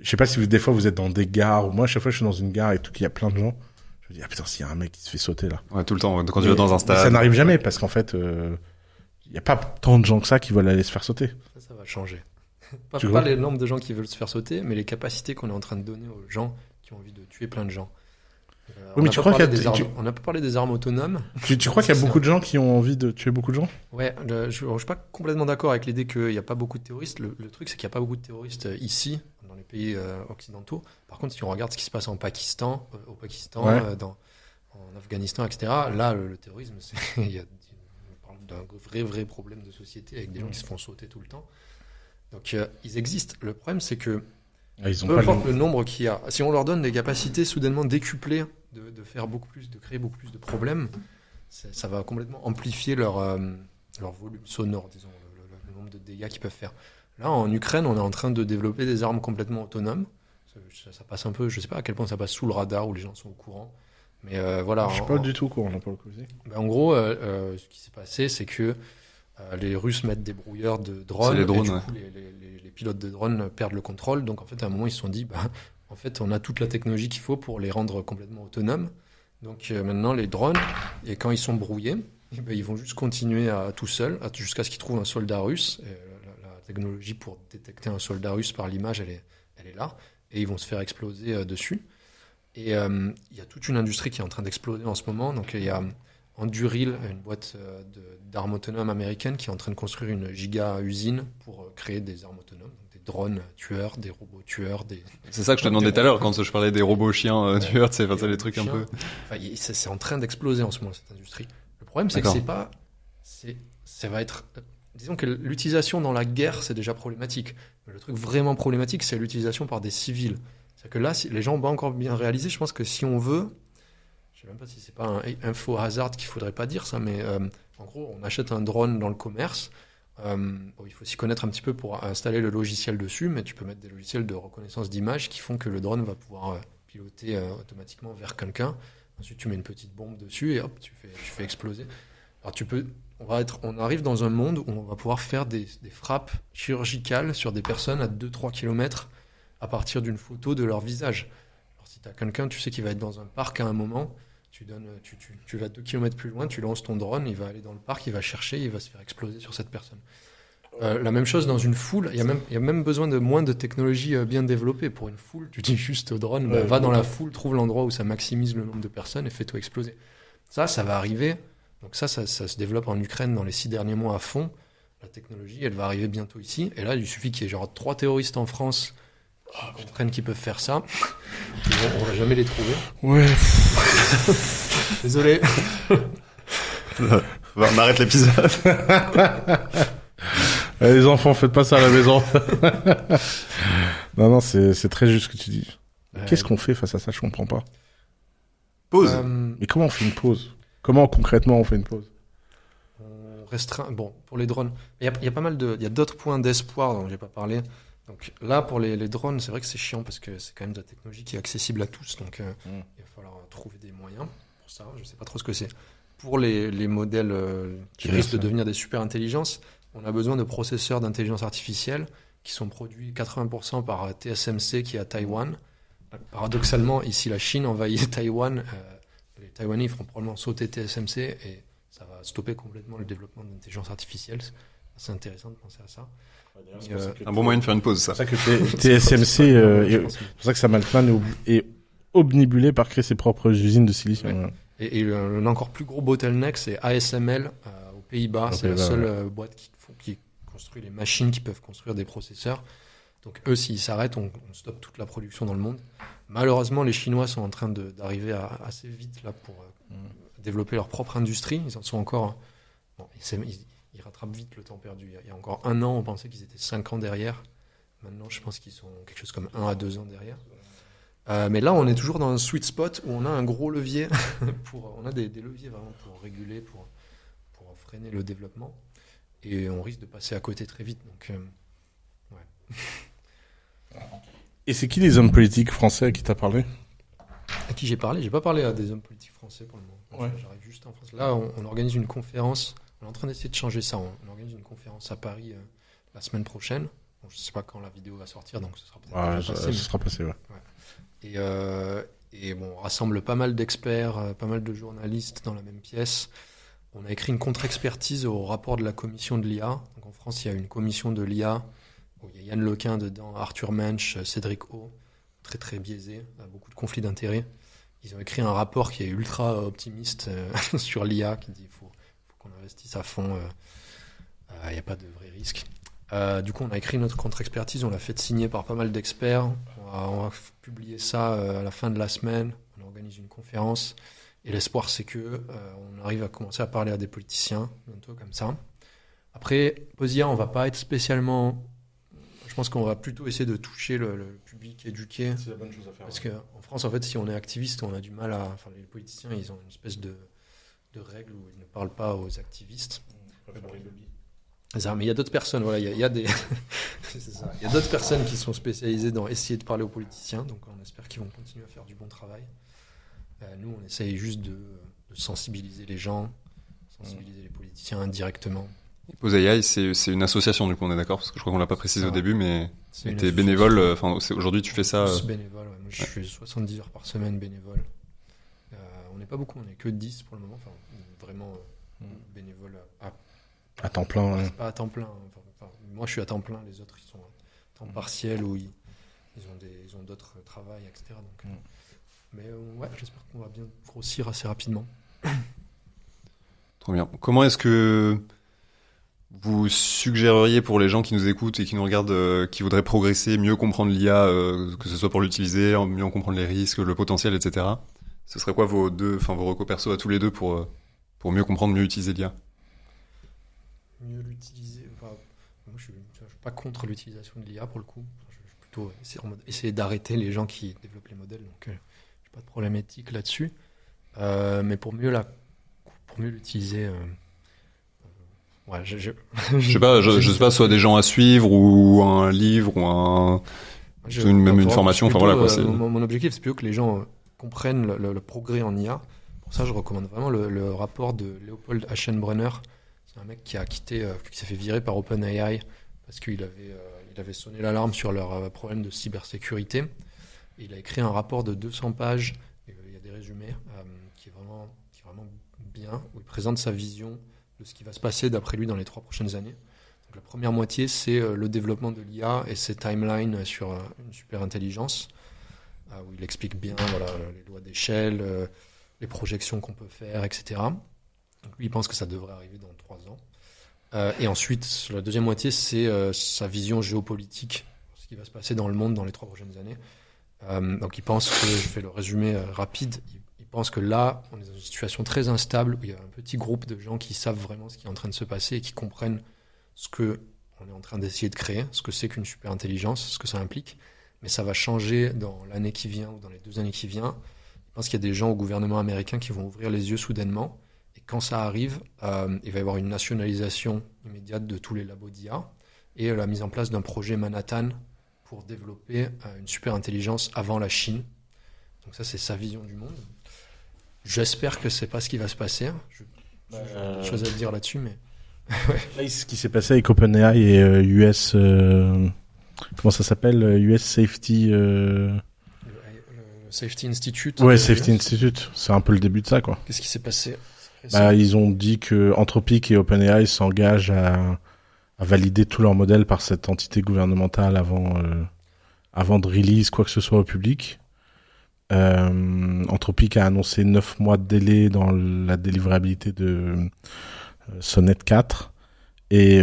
je sais pas si des fois vous êtes dans des gares, ou moi à chaque fois je suis dans une gare et tout qu'il y a plein de gens, je me dis ah putain s'il y a un mec qui se fait sauter là. Ouais, tout le temps quand tu vas dans un stade. Ça n'arrive jamais parce qu'en fait il y a pas tant de gens que ça qui veulent aller se faire sauter. Ça va changer. Pas les nombres de gens qui veulent se faire sauter, mais les capacités qu'on est en train de donner aux gens qui ont envie de tuer plein de gens. Oui, mais tu crois on n'a pas parlé des armes autonomes. Tu crois qu'il y a beaucoup de gens qui ont envie de tuer beaucoup de gens? Ouais, je suis pas complètement d'accord avec l'idée qu'il n'y a pas beaucoup de terroristes. Le truc, c'est qu'il n'y a pas beaucoup de terroristes ici, dans les pays occidentaux. Par contre, si on regarde ce qui se passe au Pakistan, ouais. En Afghanistan, etc., là, le terrorisme, on parle d'un vrai problème de société avec des gens qui se font sauter tout le temps. Donc, ils existent. Le problème, c'est que peu importe le nombre qu'il y a, si on leur donne des capacités soudainement décuplées de faire beaucoup plus, de créer beaucoup plus de problèmes, ça va complètement amplifier leur volume sonore, disons, le nombre de dégâts qu'ils peuvent faire. Là, en Ukraine, on est en train de développer des armes complètement autonomes. Ça passe un peu, je sais pas à quel point ça passe sous le radar où les gens sont au courant. Mais voilà. Je suis pas du tout au courant, pour le coup. En gros, ce qui s'est passé, c'est que les Russes mettent des brouilleurs de drones. C'est les drones, et du coup, les pilotes de drones perdent le contrôle. Donc, en fait, à un moment, ils se sont dit, en fait, on a toute la technologie qu'il faut pour les rendre complètement autonomes. Donc, maintenant, les drones, et quand ils sont brouillés, ils vont juste continuer tout seuls, jusqu'à ce qu'ils trouvent un soldat russe. La technologie pour détecter un soldat russe par l'image, elle est là. Et ils vont se faire exploser dessus. Et il y a toute une industrie qui est en train d'exploser en ce moment. Donc, il y a Anduril, une boîte d'armes autonomes américaine qui est en train de construire une giga-usine pour créer des armes autonomes, donc des drones tueurs, des robots tueurs. C'est ça que je te demandais tout à l'heure quand je parlais des robots chiens tueurs, c'est les trucs un peu... c'est en train d'exploser en ce moment, cette industrie. Le problème, c'est que ça va être... Disons que l'utilisation dans la guerre, c'est déjà problématique. Mais le truc vraiment problématique, c'est l'utilisation par des civils. C'est-à-dire que là, si les gens n'ont pas encore bien réalisé, je pense que si on veut... Je ne sais même pas si c'est pas un faux hasard qu'il faudrait pas dire ça, mais en gros, on achète un drone dans le commerce. Il faut s'y connaître un petit peu pour installer le logiciel dessus, mais tu peux mettre des logiciels de reconnaissance d'image qui font que le drone va pouvoir piloter automatiquement vers quelqu'un. Ensuite, tu mets une petite bombe dessus et hop, tu fais exploser. Alors on arrive dans un monde où on va pouvoir faire des frappes chirurgicales sur des personnes à 2-3 km à partir d'une photo de leur visage. Alors si tu as quelqu'un, tu sais qu'il va être dans un parc à un moment, tu vas 2 km plus loin, tu lances ton drone, il va aller dans le parc, il va chercher, il va se faire exploser sur cette personne. La même chose dans une foule, il y a même besoin de moins de technologie bien développée. Pour une foule, tu dis juste au drone, va dans la foule, trouve l'endroit où ça maximise le nombre de personnes et fais-toi exploser. Ça va arriver. Donc ça se développe en Ukraine dans les 6 derniers mois à fond. La technologie, elle va arriver bientôt ici. Et là, il suffit qu'il y ait genre 3 terroristes en France qui comprennent qu'ils peuvent faire ça. On va jamais les trouver. Ouais. Désolé. On arrête l'épisode. Les enfants, faites pas ça à la maison. Non, c'est très juste ce que tu dis. Qu'est-ce qu'on fait face à ça? Je comprends pas. Pause. Mais comment on fait une pause? Comment concrètement on fait une pause? On restreint. Bon, pour les drones, il y a pas mal il y a d'autres points d'espoir dont j'ai pas parlé. Donc là, pour les drones, c'est vrai que c'est chiant parce que c'est quand même de la technologie qui est accessible à tous. Donc il va falloir trouver des moyens pour ça, je ne sais pas trop ce que c'est. Pour les modèles qui risquent de devenir des super intelligences, on a besoin de processeurs d'intelligence artificielle qui sont produits 80% par TSMC qui est à Taïwan. Paradoxalement, ici la Chine envahit Taïwan. Les Taïwanais feront probablement sauter TSMC et ça va stopper complètement le développement de l'intelligence artificielle. C'est intéressant de penser à ça. Un bon moyen de faire une pause, ça. C'est pour ça que TSMC, c'est pour ça que Sam Altman est omnibulé par créer ses propres usines de silicium. Ouais. Et l'encore plus gros bottleneck, c'est ASML aux Pays-Bas. C'est la seule boîte qui construit les machines qui peuvent construire des processeurs. Donc eux, s'ils s'arrêtent, on stoppe toute la production dans le monde. Malheureusement, les Chinois sont en train d'arriver assez vite là pour développer leur propre industrie. Ils en sont encore... Bon, ils rattrapent vite le temps perdu. Il y a encore 1 an, on pensait qu'ils étaient 5 ans derrière. Maintenant, je pense qu'ils sont quelque chose comme 1 à 2 ans derrière. Mais là, on est toujours dans un sweet spot où on a un gros levier. On a des leviers vraiment pour réguler, pour freiner le développement. Et on risque de passer à côté très vite. Donc, ouais. Et c'est qui les hommes politiques français à qui t'as parlé? À qui j'ai parlé? J'ai pas parlé à des hommes politiques français pour le moment. Ouais. J'arrive juste en France. Là, on organise une conférence. On est en train d'essayer de changer ça. On organise une conférence à Paris la semaine prochaine. Bon, je sais pas quand la vidéo va sortir, donc ce sera peut-être déjà passé. Ce sera passé, ouais. Et bon, on rassemble pas mal d'experts, pas mal de journalistes dans la même pièce. On a écrit une contre-expertise au rapport de la commission de l'IA. Donc en France, il y a une commission de l'IA où il y a Yann Lequin dedans, Arthur Mensch, Cédric O, très très biaisé, beaucoup de conflits d'intérêts. Ils ont écrit un rapport qui est ultra optimiste sur l'IA, qui dit qu'il faut qu'on investisse à fond, il n'y a pas de vrai risque. Du coup, on a écrit notre contre-expertise, on l'a fait signer par pas mal d'experts. On va publier ça à la fin de la semaine. On organise une conférence. Et l'espoir, c'est que on arrive à commencer à parler à des politiciens bientôt comme ça. Après, Posia, on va pas être spécialement... Je pense qu'on va plutôt essayer de toucher le public éduqué. C'est la bonne chose à faire. Parce qu'en France, en fait, si on est activiste, on a du mal à... Enfin, les politiciens, ils ont une espèce de règle où ils ne parlent pas aux activistes. Mais il y a d'autres personnes, voilà, il y a des... c'est ça. Il y a d'autres personnes qui sont spécialisées dans essayer de parler aux politiciens, donc on espère qu'ils vont continuer à faire du bon travail. Nous, on essaye juste de sensibiliser les gens, sensibiliser les politiciens indirectement. Pose AI, c'est une association, du coup, on est d'accord? Parce que je crois qu'on l'a pas précisé au début, mais t'es bénévole, aujourd'hui tu fais ça... bénévole, ouais. Moi je fais 70 heures par semaine bénévole. On n'est pas beaucoup, on n'est que 10 pour le moment, enfin, vraiment bénévole à temps plein, ouais. C'est pas à temps plein. Enfin, moi, je suis à temps plein. Les autres, ils sont à temps partiel ou ils ont d'autres travails, etc. Donc, mais ouais, j'espère qu'on va bien grossir assez rapidement. Trop bien. Comment est-ce que vous suggéreriez pour les gens qui nous écoutent et qui nous regardent, qui voudraient progresser, mieux comprendre l'IA, que ce soit pour l'utiliser, mieux en comprendre les risques, le potentiel, etc. Ce serait quoi vos recos perso à tous les deux pour mieux comprendre, mieux utiliser l'IA? Mieux l'utiliser. Enfin, moi, je suis pas contre l'utilisation de l'IA pour le coup. Je suis plutôt essayer d'arrêter les gens qui développent les modèles. Donc, j'ai pas de problème éthique là-dessus. Mais pour mieux l'utiliser, ouais, je sais pas, soit des gens à suivre ou un livre ou une formation. Enfin voilà quoi. Mon objectif, c'est plutôt que les gens comprennent le progrès en IA. Pour ça, je recommande vraiment le rapport de Leopold Aschenbrenner. C'est un mec qui s'est fait virer par OpenAI parce qu'il avait sonné l'alarme sur leur problème de cybersécurité. Et il a écrit un rapport de 200 pages, il y a des résumés, qui est vraiment bien, où il présente sa vision de ce qui va se passer d'après lui dans les 3 prochaines années. Donc, la première moitié, c'est le développement de l'IA et ses timelines sur une super intelligence, où il explique bien les lois d'échelle, les projections qu'on peut faire, etc. Donc lui, il pense que ça devrait arriver dans 3 ans. Et ensuite, la deuxième moitié, c'est sa vision géopolitique, ce qui va se passer dans le monde dans les 3 prochaines années. Donc il pense que, je fais le résumé rapide, il pense que là, on est dans une situation très instable, où il y a un petit groupe de gens qui savent vraiment ce qui est en train de se passer et qui comprennent ce qu'on est en train d'essayer de créer, ce que c'est qu'une super intelligence, ce que ça implique. Mais ça va changer dans l'année qui vient ou dans les 2 années qui viennent. Je pense qu'il y a des gens au gouvernement américain qui vont ouvrir les yeux soudainement. Et quand ça arrive, il va y avoir une nationalisation immédiate de tous les labos d'IA et la mise en place d'un projet Manhattan pour développer une super intelligence avant la Chine. Donc ça, c'est sa vision du monde. J'espère que c'est pas ce qui va se passer. J'ai des choses à dire là-dessus, mais Là, ce qui s'est passé avec OpenAI et US, comment ça s'appelle, US Safety. le Safety Institute. Ouais, Safety Institute. C'est un peu le début de ça, quoi. Qu'est-ce qui s'est passé? Ils ont dit que Anthropic et OpenAI s'engagent à valider tous leurs modèles par cette entité gouvernementale avant de release quoi que ce soit au public. Anthropic a annoncé 9 mois de délai dans la délivrabilité de Sonnet 4 et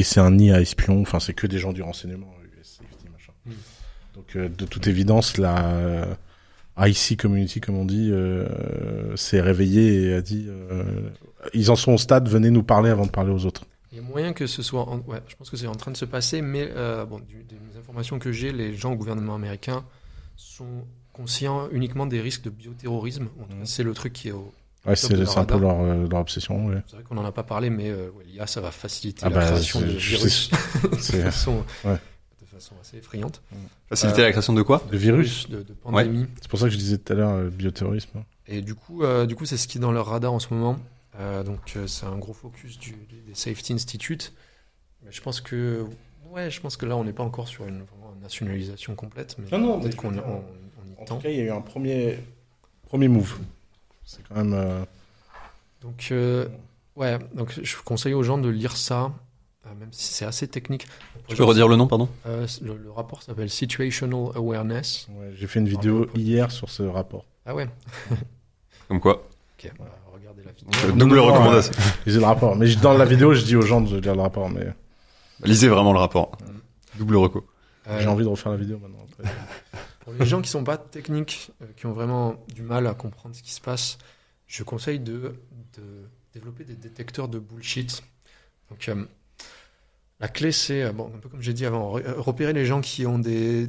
c'est un nid à espions. Enfin, c'est que des gens du renseignement, US Safety, machin. Donc, de toute évidence, la IC community, comme on dit, s'est réveillée et a dit ils en sont au stade, venez nous parler avant de parler aux autres. Il y a moyen que ce soit... Ouais, je pense que c'est en train de se passer, mais des informations que j'ai, les gens au gouvernement américain sont conscients uniquement des risques de bioterrorisme. C'est le truc qui est au... Ouais, c'est un peu leur obsession. Ouais. C'est vrai qu'on n'en a pas parlé, mais l'IA, ça va faciliter la création de virus de façon assez effrayante. Faciliter la création de quoi? De virus, de pandémie. Ouais. C'est pour ça que je disais tout à l'heure bioterrorisme. Et du coup, c'est ce qui est dans leur radar en ce moment. C'est un gros focus des Safety Institute. Mais je pense que là, on n'est pas encore sur une nationalisation complète. Mais peut-être qu'on y tend. En tout cas, il y a eu un premier move. C'est quand même... Donc je conseille aux gens de lire ça, même si c'est assez technique. Tu peux redire le nom, pardon? Le rapport s'appelle Situational Awareness. Ouais, j'ai fait une vidéo hier sur ce rapport. Ah ouais. Comme quoi? Ok, on va regarder la vidéo. Double recommandation. Lisez le rapport. Mais dans la vidéo, je dis aux gens de lire le rapport. Mais lisez vraiment le rapport. Double reco. J'ai envie de refaire la vidéo maintenant. Après. Pour les gens qui sont pas techniques, qui ont vraiment du mal à comprendre ce qui se passe, je conseille de développer des détecteurs de bullshit. Donc, la clé, c'est, un peu comme j'ai dit avant, repérer les gens qui ont des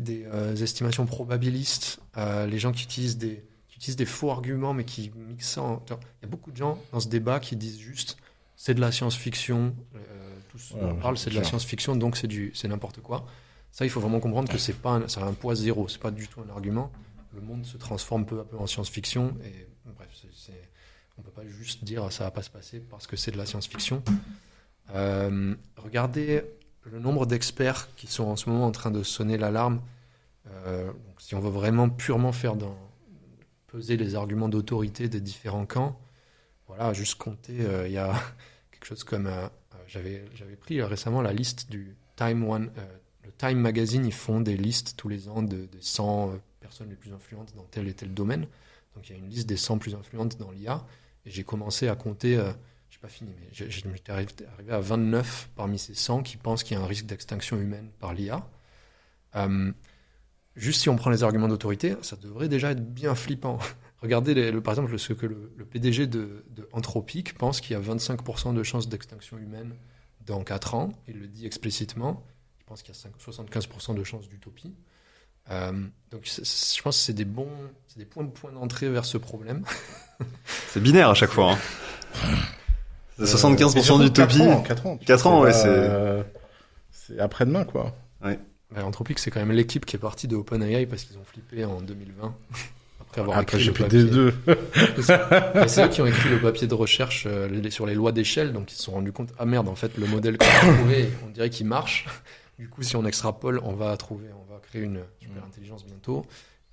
estimations probabilistes, les gens qui utilisent des faux arguments, mais qui mixent ça. Il y a beaucoup de gens dans ce débat qui disent juste c'est de la science-fiction, tout ce dont on parle, c'est de la science-fiction, donc c'est n'importe quoi. Ça, il faut vraiment comprendre que ça a un poids zéro, c'est pas du tout un argument. Le monde se transforme peu à peu en science-fiction, et bref, on peut pas juste dire ça va pas se passer parce que c'est de la science-fiction. Regardez le nombre d'experts qui sont en ce moment en train de sonner l'alarme. Donc, si on veut vraiment purement peser les arguments d'autorité des différents camps, voilà, juste compter, il y a quelque chose comme... j'avais pris récemment la liste du le Time Magazine, ils font des listes tous les ans des 100 personnes les plus influentes dans tel et tel domaine. Donc il y a une liste des 100 plus influentes dans l'IA, et j'ai commencé à compter, je n'ai pas fini, mais j'étais arrivé à 29 parmi ces 100 qui pensent qu'il y a un risque d'extinction humaine par l'IA. Juste si on prend les arguments d'autorité, ça devrait déjà être bien flippant. Regardez par exemple ce que le PDG de Anthropic pense qu'il y a 25% de chances d'extinction humaine dans 4 ans. Il le dit explicitement. Il pense qu'il y a 75% de chances d'utopie. Donc je pense que c'est des points d'entrée vers ce problème. C'est binaire à chaque fois. Hein. 75% d'utopie. 4 ans, ouais, c'est après-demain, quoi. Ouais. Anthropic, c'est quand même l'équipe qui est partie de OpenAI parce qu'ils ont flippé en 2020. Après GPT-2. C'est eux qui ont écrit le papier de recherche sur les lois d'échelle, donc ils se sont rendus compte, ah merde, en fait, le modèle qu'on a trouvé, on dirait qu'il marche. Du coup, si on extrapole, on va créer une super intelligence bientôt,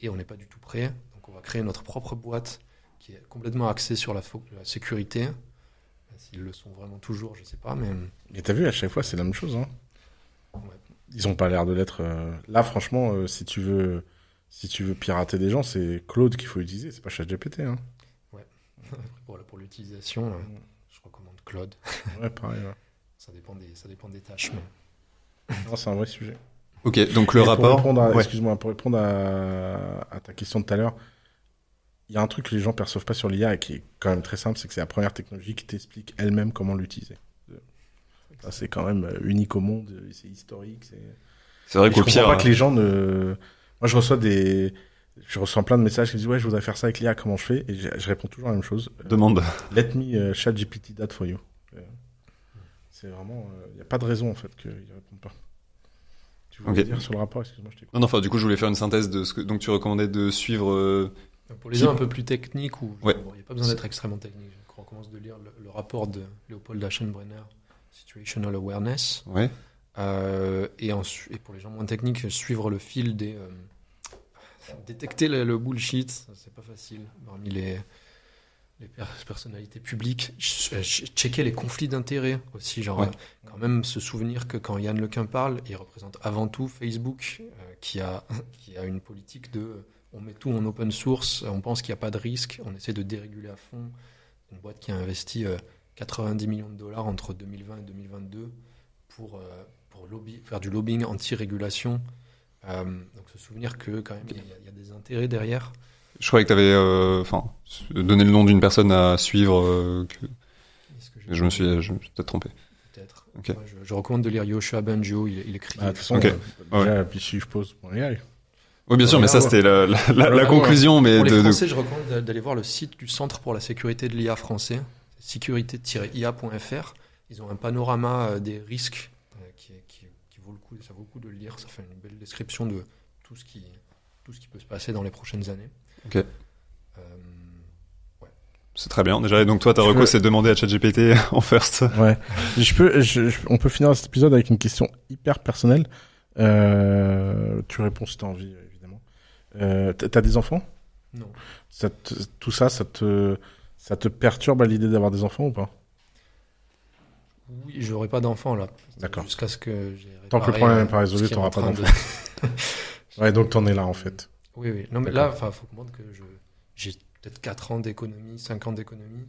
et on n'est pas du tout prêt. Donc on va créer notre propre boîte qui est complètement axée sur la sécurité. S'ils le sont vraiment toujours, je sais pas, mais... Et t'as vu, à chaque fois, c'est la même chose, hein. Ouais. Ils ont pas l'air de l'être... Là, franchement, si tu veux pirater des gens, c'est Claude qu'il faut utiliser, c'est pas ChatGPT, hein. Ouais. Pour l'utilisation, je recommande Claude. Ouais, pareil, ouais. Ça dépend des tâches, mais... Non, c'est un vrai sujet. Ok, donc le rapport... Excuse-moi, pour répondre à ta question de tout à l'heure, il y a un truc que les gens perçoivent pas sur l'IA et qui est quand même très simple, c'est que c'est la première technologie qui t'explique elle-même comment l'utiliser. Ça, c'est quand même unique au monde, c'est historique. C'est vrai qu'au pire... Je comprends pas que les gens ne... Moi, je reçois plein de messages qui disent « Ouais, je voudrais faire ça avec l'IA, comment je fais ?» Et je réponds toujours la même chose. Demande. Let me ChatGPT that for you. C'est vraiment... Il n'y a pas de raison, en fait, qu'ils ne répondent pas. Tu voulais dire sur le rapport? Excuse-moi, je t'écoute. Non, enfin, du coup, je voulais faire une synthèse de ce que... Donc, tu recommandais de suivre Donc pour les gens un peu plus techniques, où Ouais. il n'y a pas besoin d'être extrêmement technique. Je crois qu'on commence de lire le rapport de Leopold Aschenbrenner, Situational Awareness. Ouais. Et pour les gens moins techniques, suivre le fil détecter le bullshit, c'est pas facile. Parmi les personnalités publiques, checker les conflits d'intérêts aussi, quand même se souvenir que quand Yann Lequin parle, il représente avant tout Facebook, qui a une politique de on met tout en open source, on pense qu'il n'y a pas de risque, on essaie de déréguler à fond. Une boîte qui a investi 90 millions de dollars entre 2020 et 2022 pour faire du lobbying anti-régulation. Donc se souvenir que quand même il y a des intérêts derrière. Je croyais que tu avais donné le nom d'une personne à suivre. Je me suis peut-être trompé. Peut-être. Okay. Ouais, je recommande de lire Yoshua Bengio, il écrit. De toute façon, déjà, puis si je pose pour AI. Oui, bien sûr, mais ça c'était la conclusion. Mais pour les Français, je recommande d'aller voir le site du Centre pour la sécurité de l'IA français, sécurité-ia.fr. Ils ont un panorama des risques qui vaut le coup, ça vaut le coup de le lire. Ça fait une belle description de tout ce qui peut se passer dans les prochaines années. Ok. Ouais. C'est très bien. Déjà, donc toi, ta reco, c'est de demander à ChatGPT en first. Ouais. On peut finir cet épisode avec une question hyper personnelle. Tu réponds si t'as envie, évidemment. T'as des enfants ? Non. Tout ça, ça te perturbe à l'idée d'avoir des enfants ou pas ? Oui, j'aurai pas d'enfants là. D'accord. Jusqu'à ce que j'ai tant que le problème n'est pas résolu, t'auras pas d'enfants. Ouais, donc t'en es là en fait. Oui. Non, mais là, faut comprendre que j'ai peut-être 4 ans d'économie, 5 ans d'économie,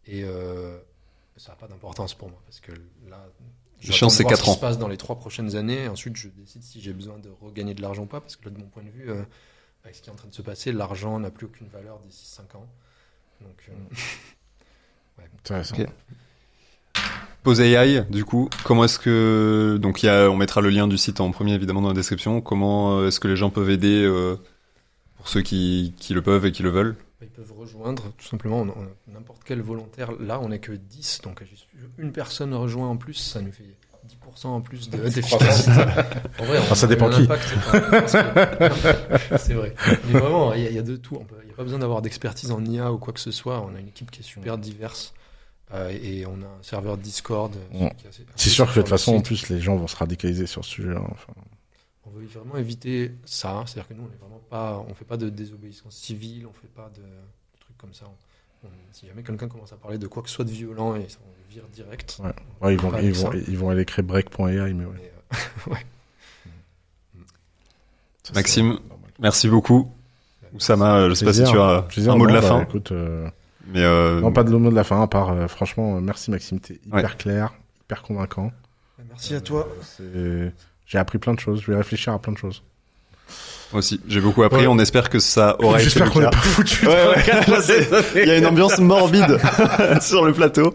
et ça n'a pas d'importance pour moi parce que là, j'attends c'est 4 ans. Ce qui se passe dans les 3 prochaines années, et ensuite je décide si j'ai besoin de regagner de l'argent ou pas, parce que là, de mon point de vue, avec ce qui est en train de se passer, l'argent n'a plus aucune valeur d'ici 5 ans. Donc, ouais. Intéressant. Okay. Pose AI, du coup, comment est-ce que... Donc, on mettra le lien du site en premier, évidemment, dans la description. Comment est-ce que les gens peuvent aider pour ceux qui le peuvent et qui le veulent ? Ils peuvent rejoindre, tout simplement, n'importe quel volontaire. Là, on n'est que 10, donc une personne rejoint en plus, ça nous fait 10% en plus d'efficacité. En vrai, ça dépend qui. C'est vrai. Mais vraiment, il y a de tout. Il n'y a pas besoin d'avoir d'expertise en IA ou quoi que ce soit. On a une équipe qui est super diverse. Et on a un serveur Discord. C'est sûr que de toute façon, en plus, les gens vont se radicaliser sur ce sujet-là. Enfin. On veut vraiment éviter ça. C'est-à-dire que nous, on fait pas de désobéissance civile, on fait pas de trucs comme ça. Si jamais quelqu'un commence à parler de quoi que ce soit de violent, et ça, on vire direct. Ouais, ils vont aller créer break.ai, mais ouais. Ouais. Ça, Maxime, merci beaucoup. Oussama, je sais pas si tu as un mot de la fin. Écoute, non, pas de mot de la fin, à part, franchement, merci Maxime, t'es hyper clair, hyper convaincant. Merci à toi. J'ai appris plein de choses, je vais réfléchir à plein de choses. Moi aussi, j'ai beaucoup appris, on espère que ça aura été le cas. J'espère qu'on n'est pas foutu. Il y a une ambiance morbide sur le plateau.